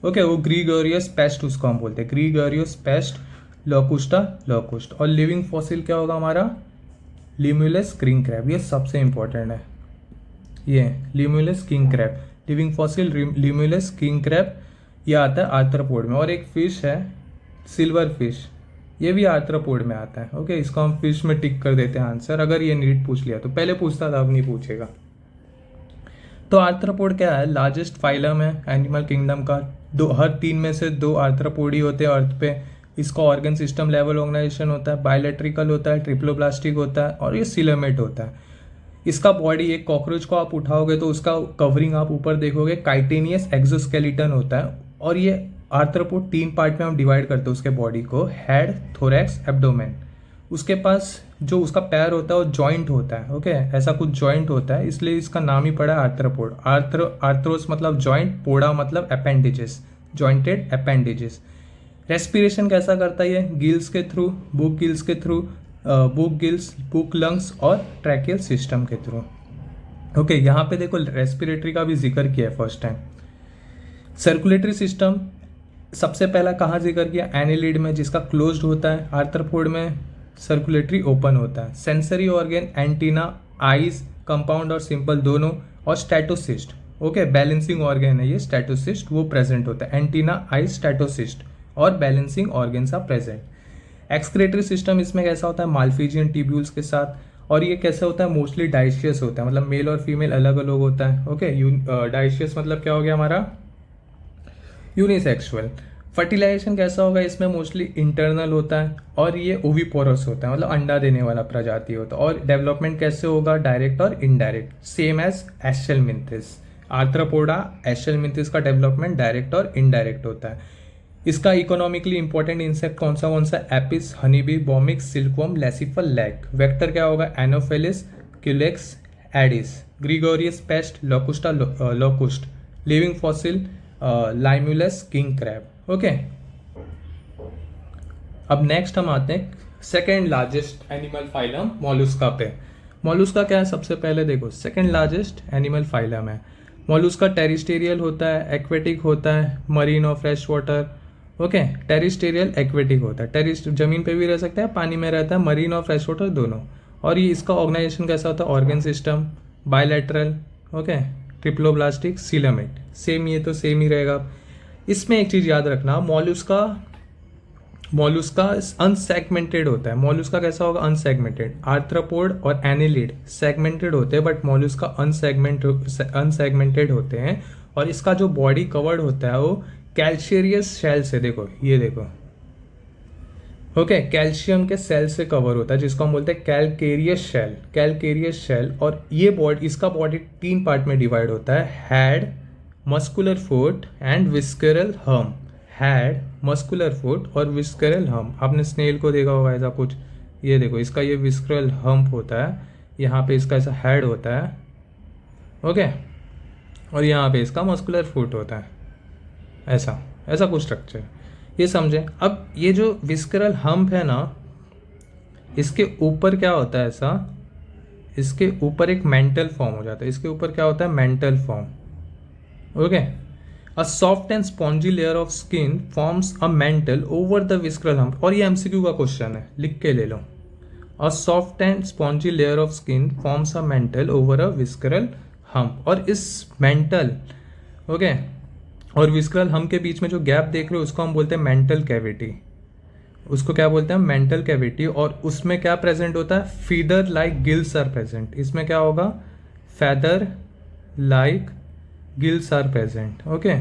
ओके, वो ग्रीगोरियस पेस्ट उसको हम बोलते हैं, ग्रीगोरियस पेस्ट, लोकुस्टा लोकुस्ट। और लिविंग फॉसिल क्या होगा हमारा? Limulus king crab. ये सबसे इंपॉर्टेंट है, ये Limulus king crab, living fossil Limulus king crab. ये आता है आर्थ्रोपोड में। और एक फिश है सिल्वर फिश, ये भी आर्थ्रोपोड में आता है। ओके, इसको हम फिश में टिक कर देते हैं आंसर। अगर ये नीट पूछ लिया तो, पहले पूछता था अब नहीं पूछेगा। तो आर्थ्रोपोड क्या है? लार्जेस्ट फाइलम है एनिमल किंगडम का। हर 3 में से 2 आर्थ्रोपोड ही होते हैं अर्थ पे। इसका ऑर्गन सिस्टम लेवल ऑर्गेनाइजेशन होता है, बायोलेट्रिकल होता है, ट्रिप्लोप्लास्टिक होता है और ये सिलोमेट होता है। इसका बॉडी, एक कॉकरोच को आप उठाओगे तो उसका कवरिंग आप ऊपर देखोगे, काइटेनियस एक्सोस्केलेटन होता है। और ये आर्थ्रोपोड 3 पार्ट में हम डिवाइड करते हैं उसके बॉडी को, हेड, थोरैक्स, एब्डोमेन। उसके पास जो उसका पैर होता है वो जॉइंट होता है। ओके, ऐसा कुछ जॉइंट होता है, इसलिए इसका नाम ही पड़ा आर्थ्रोपोड। आर्थ्रोस मतलब जॉइंट, पोडा मतलब अपेंडिजेस, जॉइंटेड अपेंडिजेस। रेस्पिरेशन कैसा करता है ये? गिल्स के थ्रू, बुक गिल्स के through, book gills, book lungs और ट्रैकियल सिस्टम के थ्रू। ओके, यहाँ पे देखो रेस्पिरेटरी का भी जिक्र किया है फर्स्ट टाइम। सर्कुलेटरी सिस्टम सबसे पहला कहाँ जिक्र किया? एनिलिड में, जिसका क्लोज्ड होता है। आर्थ्रोपोड में सर्कुलेटरी ओपन होता है। Sensory organ antenna, eyes, compound और सिंपल दोनों, और स्टैटोसिस्ट। ओके, बैलेंसिंग ऑर्गन है ये स्टैटोसिस्ट, वो प्रेजेंट होता है। एंटीना, आइज, स्टैटोसिस्ट और balancing organs are present. Excretory system इसमें कैसा होता है? माल्फिजियन ट्यूब्यूल्स के साथ। और ये कैसा होता है? मोस्टली डाइशियस होता है, मतलब मेल और फीमेल अलग अलग होता है। ओके, डाइशियस मतलब क्या हो गया हमारा? यूनिसेक्सुअल। फर्टिलाइजेशन कैसा होगा इसमें? मोस्टली इंटरनल होता है और ये ओविपोरस होता है, मतलब अंडा देने वाला प्रजाति होता है। और डेवलपमेंट कैसे होगा? डायरेक्ट और इनडायरेक्ट, सेम एज एस्चेलमिंथिस। आर्थ्रोपोडा, एस्चेलमिंथिस का डेवलपमेंट डायरेक्ट और इनडायरेक्ट होता है। इसका इकोनॉमिकली इंपॉर्टेंट इंसेक्ट कौन सा? Apis, honeybee, Bombyx, silkworm, Laccifer lac. Vector क्या होगा? Anopheles Culex Aedes. Gregarious pest, Locusta locust. Living fossil Limulus king crab. Okay, अब नेक्स्ट हम आते हैं second largest animal phylum, Mollusca पे। मॉलुस्का क्या है, सबसे पहले देखो सेकंड लार्जेस्ट एनिमल फाइलम है। मॉलुस्का टेरिस्टेरियल होता है, एक्वेटिक होता है, मरीन और fresh water. Okay, terrestrial aquatic होता है, टेरिस्ट जमीन पे भी रह सकता है, पानी में रहता है, मरीन और फ्रेश वाटर दोनों। और ये इसका ऑर्गेनाइजेशन कैसा होता है, organ system, bilateral, okay, triploblastic, coelomate, same, ये तो सेम ही रहेगा। इसमें एक चीज़ याद रखना, मॉलुस्का अनसेगमेंटेड होता है। मॉलुस्का कैसा होगा, अनसेगमेंटेड। आर्थ्रोपोड और एनिलिड सेगमेंटेड होते हैं, बट मॉलुस्का अनसेगमेंटेड होते हैं। और इसका जो बॉडी कवर्ड होता है वो कैल्शियस शेल से, देखो ये देखो, ओके, कैल्शियम के सेल से कवर होता है, जिसको हम बोलते हैं कैलकेरियस शेल। और ये बॉडी, इसका बॉडी 3 पार्ट में डिवाइड होता है, head, muscular foot and visceral हर्म। हेड, मस्कुलर फुट और विस्करल हर्म। आपने स्नेल को देखा होगा ऐसा कुछ, ये देखो, इसका ये विस्करल हम्प होता है, यहाँ पे इसका ऐसा हेड होता है, ओके, और यहाँ पे इसका मस्कुलर फुट होता है, ऐसा ऐसा कुछ स्ट्रक्चर, ये समझे। अब ये जो विस्करल हम्प है ना, इसके ऊपर क्या होता है, ऐसा इसके ऊपर एक मेंटल फॉर्म हो जाता है। इसके ऊपर क्या होता है, mantle form, okay. A soft and spongy layer of skin forms a mantle over the visceral hump. और ये एमसीक्यू का क्वेश्चन है, लिख के ले लो। A soft and spongy layer of skin forms a mantle over a visceral hump. और इस मेंटल, ओके, और विस्करल हम्प के बीच में जो गैप देख रहे हो उसको हम बोलते हैं मेंटल कैविटी। उसको क्या बोलते हैं, मेंटल कैविटी। और उसमें क्या प्रेजेंट होता है, feather like gills are present. इसमें क्या होगा, feather like gills are present, okay.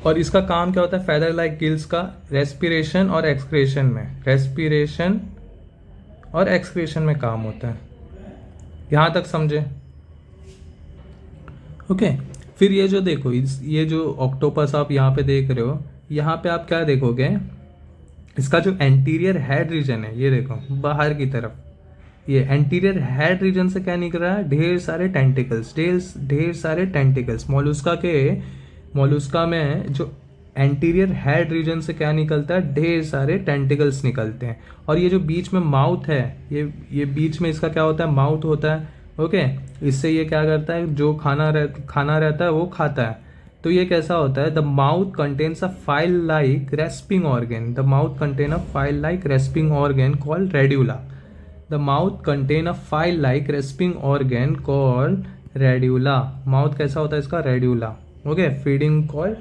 और इसका काम क्या होता है, फेदर लाइक गिल्स का, रेस्पिरेशन और एक्सक्रेशन में, रेस्पिरेशन और एक्सक्रेशन में काम होता है। यहां तक समझे, ओके। फिर ये जो देखो, ये जो ऑक्टोपस आप यहाँ पे देख रहे हो, यहाँ पे आप क्या देखोगे, इसका जो एंटीरियर हेड रीजन है, ये देखो बाहर की तरफ, ये एंटीरियर हेड रीजन से क्या निकल रहा है, ढेर सारे टेंटिकल्स, ढेर सारे टेंटिकल्स। मॉलुस्का में जो एंटीरियर हेड रीजन से क्या निकलता है, ढेर सारे टेंटिकल्स निकलते हैं। और ये जो बीच में माउथ है, ये बीच में इसका क्या होता है, माउथ होता है, ओके। इससे ये क्या करता है, जो खाना रहता है वो खाता है। तो ये कैसा होता है, the mouth contains a file like respiring organ. The mouth contain a file like respiring organ called radula. The mouth contain a file-like rasping organ called radula. Mouth कैसा होता है इसका, radula, okay, feeding called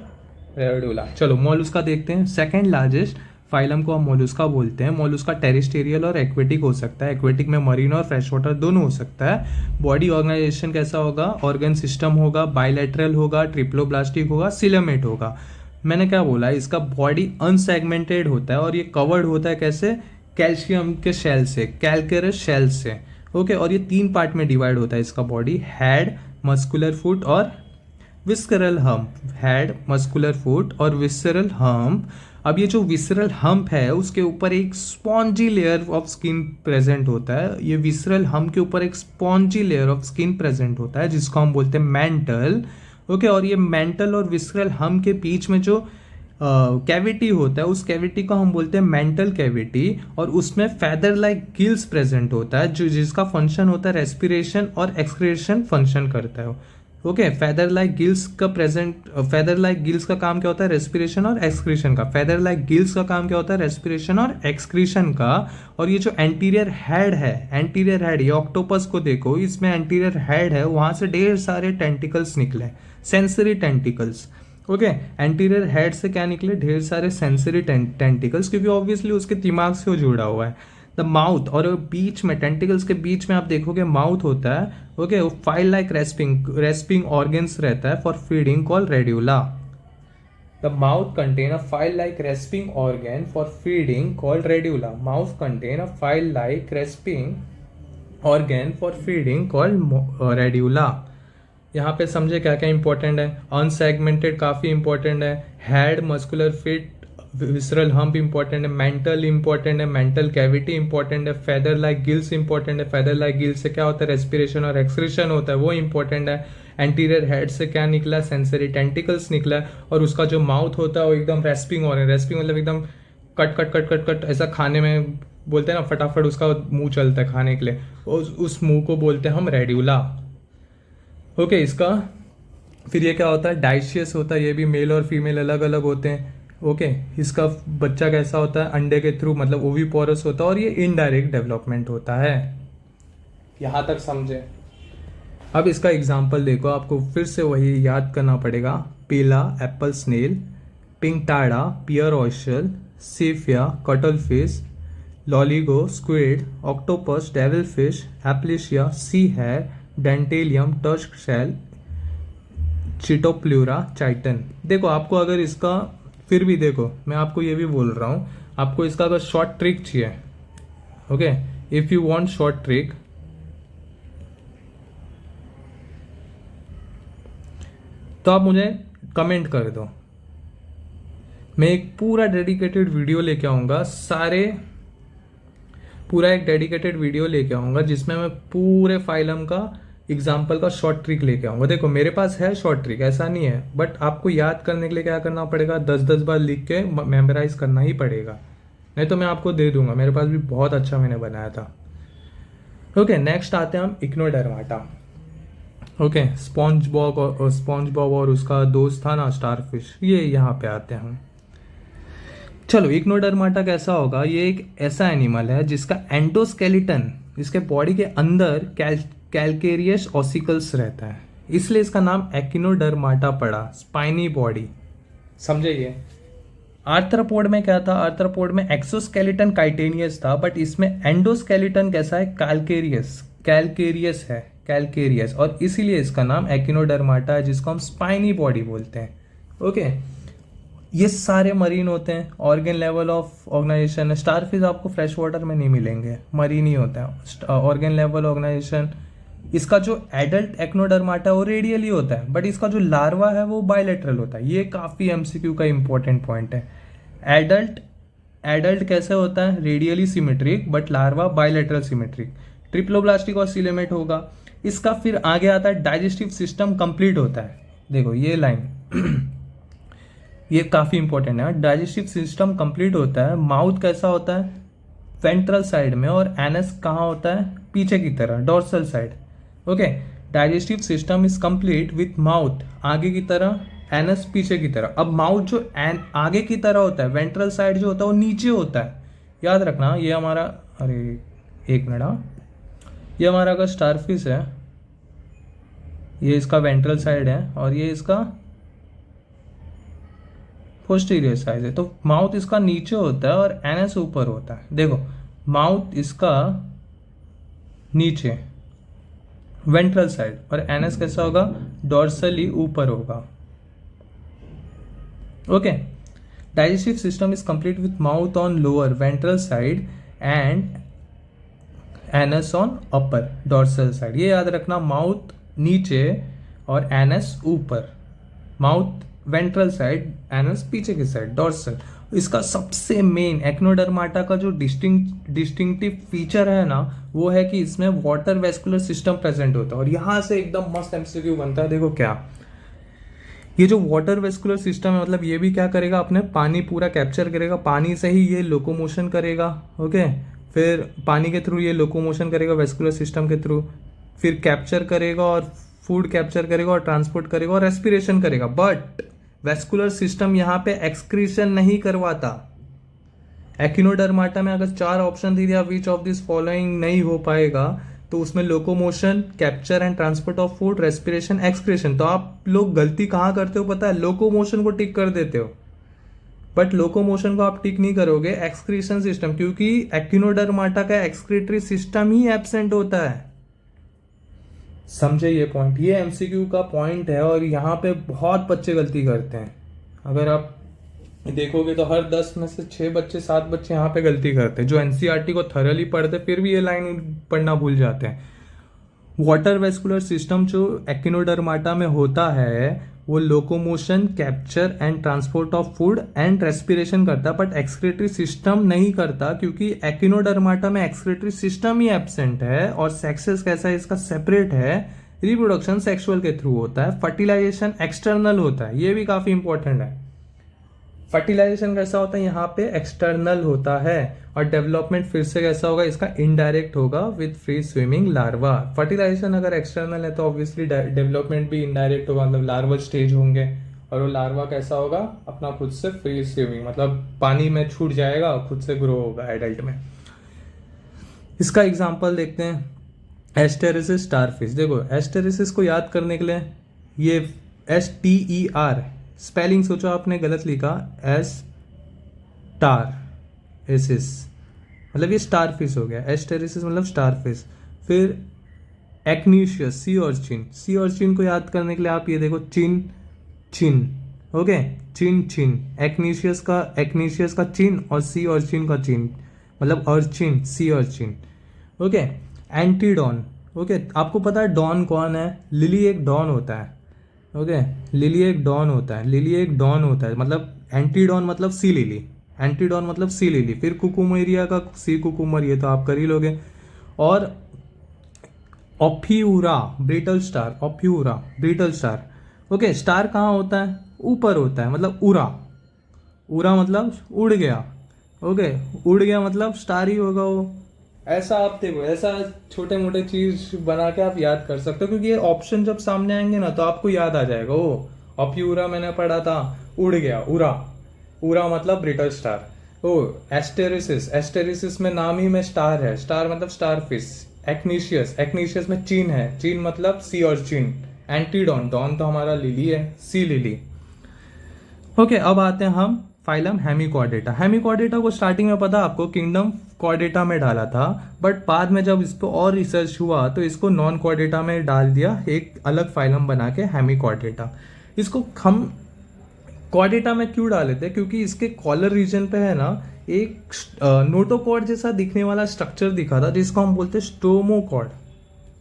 radula. चलो मॉलुस्का देखते हैं। Second largest phylum को हम मॉलुस्का बोलते हैं। मॉलुस्का टेरिस्टेरियल और एक्वेटिक हो सकता है। एक्वेटिक में मरीन और फ्रेश वाटर दोनों हो सकता है। बॉडी ऑर्गेनाइजेशन कैसा होगा, ऑर्गन सिस्टम होगा, बायलैटरल होगा, ट्रिप्लोब्लास्टिक होगा, सीलमेट होगा। मैंने क्या बोला, इसका बॉडी अनसेगमेंटेड होता है और ये कवर्ड होता है कैसे, कैल्शियम के शेल से, कैलकेरस शेल से, ओके। और ये 3 पार्ट में डिवाइड होता है इसका बॉडी, हेड, मस्कुलर फुट और विस्करल हम्प। हेड, मस्कुलर फुट और विस्करल हम्प। अब ये जो विस्करल हम्प है उसके ऊपर एक spongy layer of skin present होता है। ये विस्करल हम्प के ऊपर एक spongy layer of skin present होता है, जिसको हम बोलते हैं मेंटल, ओके। और ये मेंटल और विस्करल हम्प के बीच में जो कैविटी होता है, उस कैविटी को हम बोलते हैं मेंटल कैविटी। और उसमें फेदर लाइक गिल्स प्रेजेंट होता है, जो जिसका फंक्शन होता है रेस्पिरेशन और एक्सक्रेशन फंक्शन करता है, ओके। फेदर लाइक गिल्स का काम क्या होता है, रेस्पिरेशन और एक्सक्रीशन का। फेदर लाइक गिल्स का काम क्या होता है, रेस्पिरेशन और एक्सक्रीशन का। और ये जो एंटीरियर हेड, ये ऑक्टोपस को देखो, इसमें एंटीरियर हेड है, वहां से ढेर सारे टेंटिकल्स निकले, sensory tentacles, okay. Anterior head से क्या निकले, ढेर सारे सेंसरी टेंटिकल्स, क्योंकि ऑब्वियसली उसके दिमाग से वो जुड़ा हुआ है। द माउथ, और बीच में टेंटिकल्स के बीच में आप देखोगे माउथ होता है, ओके। वो फाइल लाइक रेस्पिंग ऑर्गन्स रहता है for feeding called radula. The mouth contain a file like respiring organ for feeding called radula. Mouth contain a file like respiring organ for feeding called radula. यहाँ पे समझे क्या क्या important है, unsegmented काफ़ी important है, head, muscular fit, visceral hump important है, mental important है, मेंटल कैविटी इंपॉर्टेंट है, फेदर लाइक गिल्स इंपॉर्टेंट है। फेदर लाइक गिल्स से क्या होता है, रेस्पिरेशन और एक्सक्रीशन होता है, वो इंपॉर्टेंट है। एंटीरियर हेड से क्या निकला, सेंसरी टेंटिकल्स निकला। और उसका जो माउथ होता है वो एकदम रेस्पिंग, और रेस्पिंग मतलब एकदम cut cut cut cut cut ऐसा खाने में बोलते हैं ना फटाफट उसका मुंह चलता है खाने के लिए, उस मुंह को बोलते हैं हम रेड्यूला। ओके, इसका फिर ये क्या होता है, डाइशियस होता है, ये भी मेल और फीमेल अलग अलग होते हैं। ओके, इसका बच्चा कैसा होता है, अंडे के थ्रू, मतलब ओविपोरस होता है, और ये इनडायरेक्ट डेवलपमेंट होता है। यहाँ तक समझे। अब इसका एग्जाम्पल देखो, आपको फिर से वही याद करना पड़ेगा। Pila apple snail, Pinctada, pearl oyster, Sepia, cuttle fish, Loligo, squid, octopus, devil fish, Aplysia, sea hare, Dentalium, tusk shell, Chaetopleura, chiton. देखो आपको अगर इसका, फिर भी देखो मैं आपको ये भी बोल रहा हूँ, आपको इसका अगर शॉर्ट ट्रिक चाहिए, okay, if you want short trick, तो आप मुझे कमेंट कर दो। मैं एक पूरा डेडिकेटेड वीडियो लेके आऊँगा, पूरा एक डेडिकेटेड वीडियो लेके आऊँगा जिसमें मैं पूरे फाइलम का एग्जाम्पल का शॉर्ट ट्रिक लेके आऊँगा। देखो मेरे पास है शॉर्ट ट्रिक, ऐसा नहीं है, बट आपको याद करने के लिए क्या करना पड़ेगा, 10-10 बार लिख के मेमोराइज करना ही पड़ेगा, नहीं तो मैं आपको दे दूंगा, मेरे पास भी बहुत अच्छा मैंने बनाया था। ओके, नेक्स्ट आते हैं हम इक्नोडर्माटा। ओके, स्पॉन्ज बॉब और उसका दोस्त था ना स्टारफिश, ये यहाँ पे आते हैं हम। चलो, इक्नोडर्माटा कैसा होगा, ये एक ऐसा एनिमल है जिसका एंडोस्केलेटन, इसके बॉडी के अंदर कैलकेरियस ऑसिकल्स रहता है, इसलिए इसका नाम इक्नोडर्माटा पड़ा, स्पाइनी बॉडी। समझे ये। आर्थ्रोपोड में क्या था, आर्थ्रोपोड में एक्सोस्केलेटन काइटेनियस था, बट इसमें एंडोस्केलेटन कैसा है, कैलकेरियस है, कैलकेरियस, और इसीलिए इसका नाम इक्नोडर्माटा है, जिसको हम स्पाइनी बॉडी बोलते हैं। ओके, ये सारे मरीन होते हैं, ऑर्गन लेवल ऑफ ऑर्गेनाइजेशन है। स्टारफिश आपको फ्रेश वाटर में नहीं मिलेंगे, मरीन ही होता है। ऑर्गन लेवल ऑर्गेनाइजेशन, इसका जो एडल्ट इक्नोडर्माटा है वो रेडियली होता है, बट इसका जो लार्वा है वो बायलेटरल होता है। ये काफ़ी एमसीक्यू का इंपॉर्टेंट पॉइंट है। एडल्ट कैसे होता है, radially symmetric, but larva bilateral symmetric. Triploblastic और सिलेमेट होगा। इसका फिर आगे आता है डाइजेस्टिव सिस्टम कंप्लीट होता है। देखो ये लाइन ये काफ़ी इंपॉर्टेंट है। डाइजेस्टिव सिस्टम कंप्लीट होता है, माउथ कैसा होता है, वेंट्रल साइड में, और एनस कहाँ होता है, पीछे की तरह, dorsal side. Okay, digestive system is complete with mouth आगे की तरह, एनस पीछे की तरह। अब माउथ जो आगे की तरह होता है, वेंट्रल साइड जो होता है वो नीचे होता है, याद रखना। ये हमारा, अरे एक मिनट, ये हमारा अगर स्टारफिश है, ये इसका वेंट्रल साइड है और ये इसका पोस्टीरियर साइड है, तो माउथ इसका नीचे होता है और एनस ऊपर होता है। देखो माउथ इसका नीचे वेंट्रल साइड, और एनस कैसा होगा, डॉर्सली ऊपर होगा। Okay, digestive system is complete with mouth on lower ventral side and anus on upper dorsal side. ये याद रखना, माउथ नीचे और एनस ऊपर, माउथ वेंट्रल साइड, एनस पीछे की साइड, डॉर्सल। इसका सबसे मेन इक्नोडर्माटा का जो डिस्टिंक्टिव फीचर है ना, वो है कि इसमें वाटर वेस्कुलर सिस्टम प्रेजेंट होता है। और यहां से एकदम मस्त एमसीक्यू बनता है। देखो क्या, ये जो वाटर वेस्कुलर सिस्टम है, मतलब ये भी क्या करेगा, अपने पानी पूरा कैप्चर करेगा, पानी से ही ये लोकोमोशन करेगा। ओके, फिर पानी के थ्रू ये लोकोमोशन करेगा वेस्कुलर सिस्टम के थ्रू, फिर कैप्चर करेगा और फूड कैप्चर करेगा और ट्रांसपोर्ट करेगा और रेस्पिरेशन करेगा। बट वेस्कुलर सिस्टम यहाँ पे एक्सक्रीशन नहीं करवाता। इक्नोडर्माटा में अगर 4 ऑप्शन दे दिया, विच ऑफ दिस फॉलोइंग नहीं हो पाएगा, तो उसमें locomotion, capture and transport of food, respiration, excretion. तो आप लोग गलती कहाँ करते हो पता है, लोकोमोशन को टिक कर देते हो, बट लोकोमोशन को आप टिक नहीं करोगे, एक्सक्रीशन सिस्टम, क्योंकि इक्नोडर्माटा का एक्सक्रीटरी सिस्टम ही एब्सेंट होता है। समझे ये पॉइंट, ये एमसीक्यू का पॉइंट है और यहाँ पे बहुत बच्चे गलती करते हैं। अगर आप देखोगे तो हर 10 में से 6 बच्चे 7 बच्चे यहाँ पे गलती करते हैं, जो एनसीईआरटी को थरली पढ़ते फिर भी ये लाइन पढ़ना भूल जाते हैं। वाटर वेस्कुलर सिस्टम जो इक्नोडर्माटा में होता है वो locomotion, capture and transport of food and respiration करता है, बट एक्सक्रीटरी सिस्टम नहीं करता, क्योंकि इक्नोडर्माटा में एक्सक्रीटरी सिस्टम ही एब्सेंट है। और सेक्सेस कैसा है इसका, सेपरेट है। रिप्रोडक्शन सेक्सुअल के थ्रू होता है, फर्टिलाइजेशन एक्सटर्नल होता है, ये भी काफी इंपॉर्टेंट है। फर्टिलाइजेशन कैसा होता है, यहाँ पे एक्सटर्नल होता है, और डेवलपमेंट फिर से कैसा होगा, इसका इनडायरेक्ट होगा with free swimming larva. Fertilisation अगर एक्सटर्नल है तो ऑब्वियसली डेवलपमेंट भी इनडायरेक्ट होगा, मतलब लार्वा स्टेज होंगे, और वो लार्वा कैसा होगा, अपना खुद से फ्री स्विमिंग, मतलब पानी में छूट जाएगा और खुद से ग्रो होगा एडल्ट में। इसका एग्जाम्पल देखते हैं, एस्टेरिसिस स्टारफिश। देखो एस्टेरिसिस को याद करने के लिए ये STER स्पेलिंग सोचो आपने गलत लिखा, एसिस, मतलब ये स्टारफिश हो गया, एस्टेरिसिस मतलब स्टारफिश। फिर एक्नीशियस सी ऑर्चिन, सी ऑर्चिन को याद करने के लिए आप ये देखो चिन चिन, ओके, चिन चिन, एक्नीशियस का चिन और सी ऑर्चिन का चिन, मतलब urchin, sea urchin, okay. Antedon, okay, आपको पता है डॉन कौन है, लिली एक डॉन होता है, ओके, लिली एक डॉन होता है, लिली एक डॉन होता है, मतलब एंटीडॉन मतलब सी लिली, एंटीडॉन मतलब सी लिली। फिर कुकुमेरिया का सी कुकुमर, ये तो आप कर ही लोगे। और Ophiura brittle star, Ophiura brittle star, okay. Star कहाँ होता है, ऊपर होता है, मतलब उड़ा, उड़ा मतलब उड़ गया, ओके, उड़ गया मतलब स्टार ही होगा वो। ऐसा आप देखो, ऐसा छोटे मोटे चीज बना के आप याद कर सकते हो, क्योंकि ये ऑप्शन जब सामने आएंगे ना तो आपको याद आ जाएगा। ओ ऑप्यूरा मैंने पढ़ा था, उड़ गया, उड़ा, उड़ा मतलब ब्रिटल स्टार। ओ एस्टेरिसिस, एस्टेरिसिस में नाम ही में स्टार है, स्टार मतलब स्टार फिश। एक्नीशियस, एक्नीशियस में चीन है, चीन मतलब सी और चीन। एंटीडॉन, डॉन तो हमारा लिली है, सी लिली। ओके, अब आते हैं हम फाइलम हेमिकॉर्डेटा। हेमिकॉर्डेटा को स्टार्टिंग में पता आपको किंगडम कॉर्डेटा में डाला था, बट बाद में जब इस पर और रिसर्च हुआ तो इसको नॉन कॉर्डेटा में डाल दिया, एक अलग फाइलम बना के हेमिकॉर्डेटा। इसको हम कॉर्डेटा में क्यों डाले थे, क्योंकि इसके कॉलर रीजन पे है ना एक नोटोकॉर्ड जैसा दिखने वाला स्ट्रक्चर दिखा था, जिसको हम बोलते हैं स्टोमोकॉर्ड,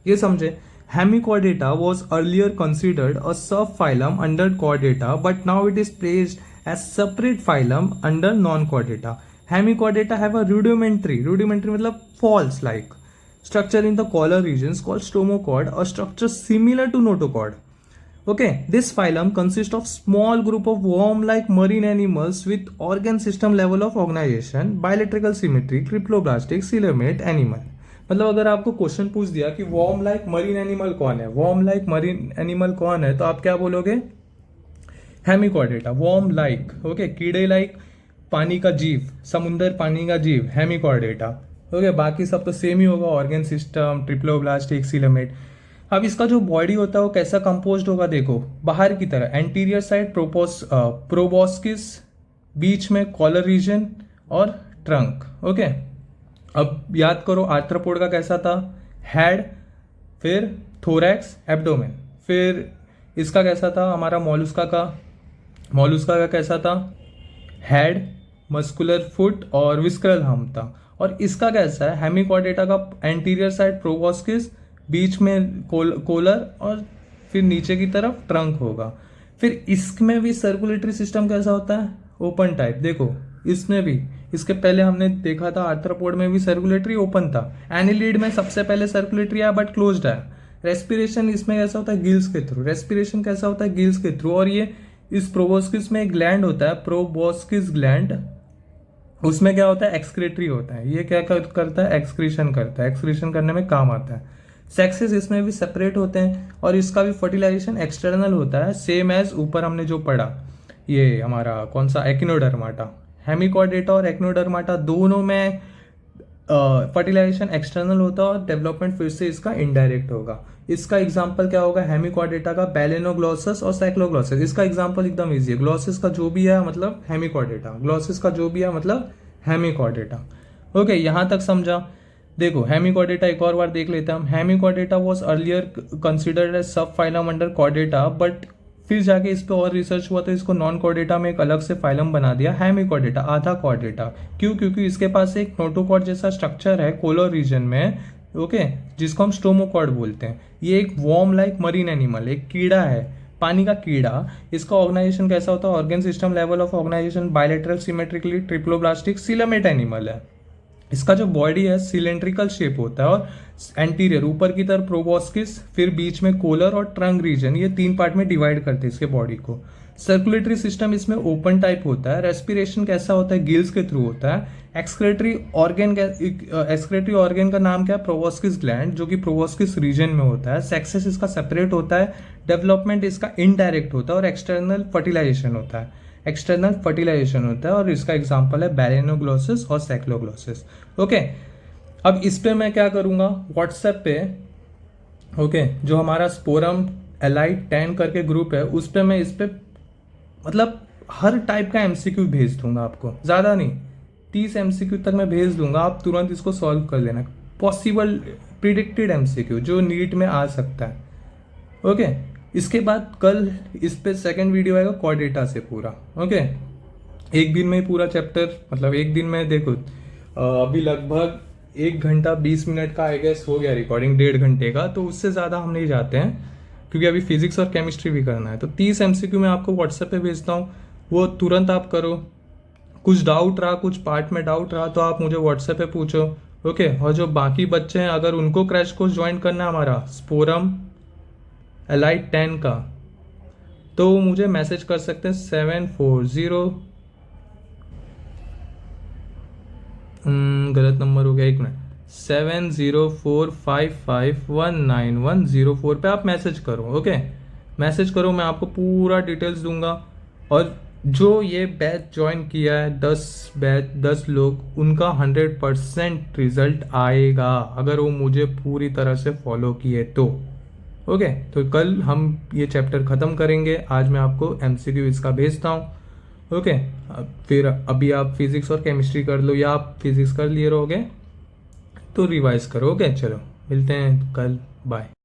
ये समझे। Hemichordata was earlier considered a subphylum under Chordata, but now it is placed as separate phylum under non-Chordata. Hemichordata have a rudimentary मतलब false like structure in the collar regions called stomochord, a structure similar to notochord. Okay, this phylum consists of small group of worm-like marine animals with organ system level of organization, bilateral symmetry, triploblastic, coelomate animal. मतलब अगर आपको question पूछ दिया कि warm like marine animal कौन है, warm like marine animal कौन है, तो आप क्या बोलोगे, हेमिकॉर्डेटा। वॉर्म लाइक, ओके, कीड़े लाइक, पानी का जीव, समुंदर पानी का जीव, हेमिकॉर्डेटा, ओके। बाकी सब तो सेम ही होगा, ऑर्गन सिस्टम, ट्रिप्लोब्लास्टिक, सीलोमेट। अब इसका जो बॉडी होता है वो कैसा कंपोज्ड होगा, देखो बाहर की तरह एंटीरियर साइड प्रोबोस्किस, बीच में कॉलर रीजन और ट्रंक, ओके। अब याद करो आर्थ्रोपोड का कैसा था, हेड, फिर थोरैक्स, एब्डोमेन। फिर इसका कैसा था हमारा मोलुस्का का कैसा था, हेड, मस्कुलर फुट और विस्क्रल हम्प था। और इसका कैसा है, हेमिकॉर्डेटा का एंटीरियर साइड प्रोबोस्किस, बीच में कोलर और फिर नीचे की तरफ ट्रंक होगा। फिर इसमें भी सर्कुलेटरी सिस्टम कैसा होता है, ओपन टाइप। देखो इसमें भी, इसके पहले हमने देखा था आर्थ्रोपोड में भी सर्कुलेटरी ओपन था, एनिलिड में सबसे पहले सर्कुलेटरी आया बट क्लोज्ड है। रेस्पिरेशन इसमें कैसा होता है, गिल्स के थ्रू, रेस्पिरेशन कैसा होता है, गिल्स के थ्रू। और ये इस प्रोबोस्किस में एक ग्लैंड होता है, प्रोबोस्किस ग्लैंड, उसमें क्या होता है, एक्सक्रेटरी होता है। ये क्या करता है, एक्सक्रीशन करता है, एक्सक्रीशन करने में काम आता है। सेक्सेस इसमें भी सेपरेट होते हैं, और इसका भी फर्टिलाइजेशन एक्सटर्नल होता है, सेम एज ऊपर हमने जो पढ़ा, ये हमारा कौन सा, एक्नोडर्माटा। हेमिकॉर्डेटा और एक्नोडर्माटा दोनों में फर्टिलाइजेशन एक्सटर्नल होता है और डेवलपमेंट फिर से इसका इनडायरेक्ट होगा। इसका एग्जांपल क्या होगा, हेमिकॉर्डेटा का बैलेनोग्लॉसस और साइक्लोग्लॉसस। इसका एग्जांपल एकदम इजी है, ग्लॉसस का जो भी है मतलब हेमिकॉर्डेटा, ग्लॉसस का जो भी है मतलब हेमिकॉर्डेटा। ओके, यहां तक समझा। देखो हेमिकॉर्डेटा एक और बार देख लेते हैं हम। Hemichordata was earlier considered as subphylum under Chordata, but फिर जाके इस पे और रिसर्च हुआ तो इसको नॉन कॉर्डेटा में एक अलग से फाइलम बना दिया, हेमिकॉर्डेटा, आधा कॉर्डेटा। क्यों, क्योंकि इसके पास एक नोटोकॉर्ड जैसा स्ट्रक्चर है कोलर रीजन में, ओके, जिसको हम स्टोमोकॉर्ड बोलते हैं। ये एक वॉर्म लाइक मरीन एनिमल, एक कीड़ा है, पानी का कीड़ा। इसका ऑर्गेनाइजेशन कैसा होता है, organ system level of organisation, bilateral symmetrically, triploblastic, coelomate animal है। इसका जो बॉडी है सिलेंड्रिकल शेप होता है, और एंटीरियर ऊपर की तरफ प्रोबोस्किस, फिर बीच में कोलर और ट्रंक रीजन, ये 3 पार्ट में डिवाइड करते हैं इसके बॉडी को। सर्कुलेटरी सिस्टम इसमें ओपन टाइप होता है। रेस्पिरेशन कैसा होता है, गिल्स के थ्रू होता है। एक्सक्रेटरी ऑर्गन का नाम क्या है, प्रोवोस्किस ग्लैंड, जो कि प्रोवोस्किस रीजन में होता है। सेक्सेस इसका सेपरेट होता है। डेवलपमेंट इसका इनडायरेक्ट होता है और एक्सटर्नल फर्टिलाइजेशन होता है। और इसका एग्जाम्पल है बैलेनोग्लोसिस और सैक्लोग्लोसिस। ओके, अब इस पे मैं क्या करूंगा, व्हाट्सएप पे ओके जो हमारा स्पोरम एलाइट 10 करके ग्रुप है उस पे मैं इस पे मतलब हर टाइप का एमसीक्यू भेज दूंगा आपको, ज़्यादा नहीं 30 एमसीक्यू तक मैं भेज दूंगा, आप तुरंत इसको सॉल्व कर लेना। पॉसिबल प्रिडिक्टेड एमसीक्यू जो नीट में आ सकता है। ओके, इसके बाद कल इस पे सेकंड वीडियो आएगा कॉर्डेटा से पूरा। ओके, एक दिन में पूरा चैप्टर, मतलब एक दिन में देखो अभी लगभग 1 घंटा 20 मिनट का आई गेस हो गया रिकॉर्डिंग, 1.5 घंटे का, तो उससे ज़्यादा हम नहीं जाते हैं क्योंकि अभी फिजिक्स और केमिस्ट्री भी करना है। तो 30 एमसीक्यू मैं आपको व्हाट्सएप पे भेजता हूँ, वो तुरंत आप करो। कुछ डाउट रहा, कुछ पार्ट में डाउट रहा तो आप मुझे व्हाट्सएप पे पूछो। ओके, और जो बाकी बच्चे हैं अगर उनको क्रैश कोर्स ज्वाइन करना है हमारा स्पोरम एलाइट 10 का, तो वो मुझे मैसेज कर सकते हैं 740 गलत नंबर हो गया, 1 मिनट, 7045519104 पे आप मैसेज करो। ओके, मैसेज करो, मैं आपको पूरा डिटेल्स दूंगा। और जो ये बैच ज्वाइन किया है 10 लोग, उनका 100% रिजल्ट आएगा अगर वो मुझे पूरी तरह से फॉलो किए तो। ओके, तो कल हम ये चैप्टर ख़त्म करेंगे। आज मैं आपको एमसीक्यू इसका भेजता हूँ। ओके, फिर अभी आप फिजिक्स और केमिस्ट्री कर लो, या आप फिजिक्स कर लिए रहोगे तो रिवाइज करो। ओके, चलो मिलते हैं कल, बाय।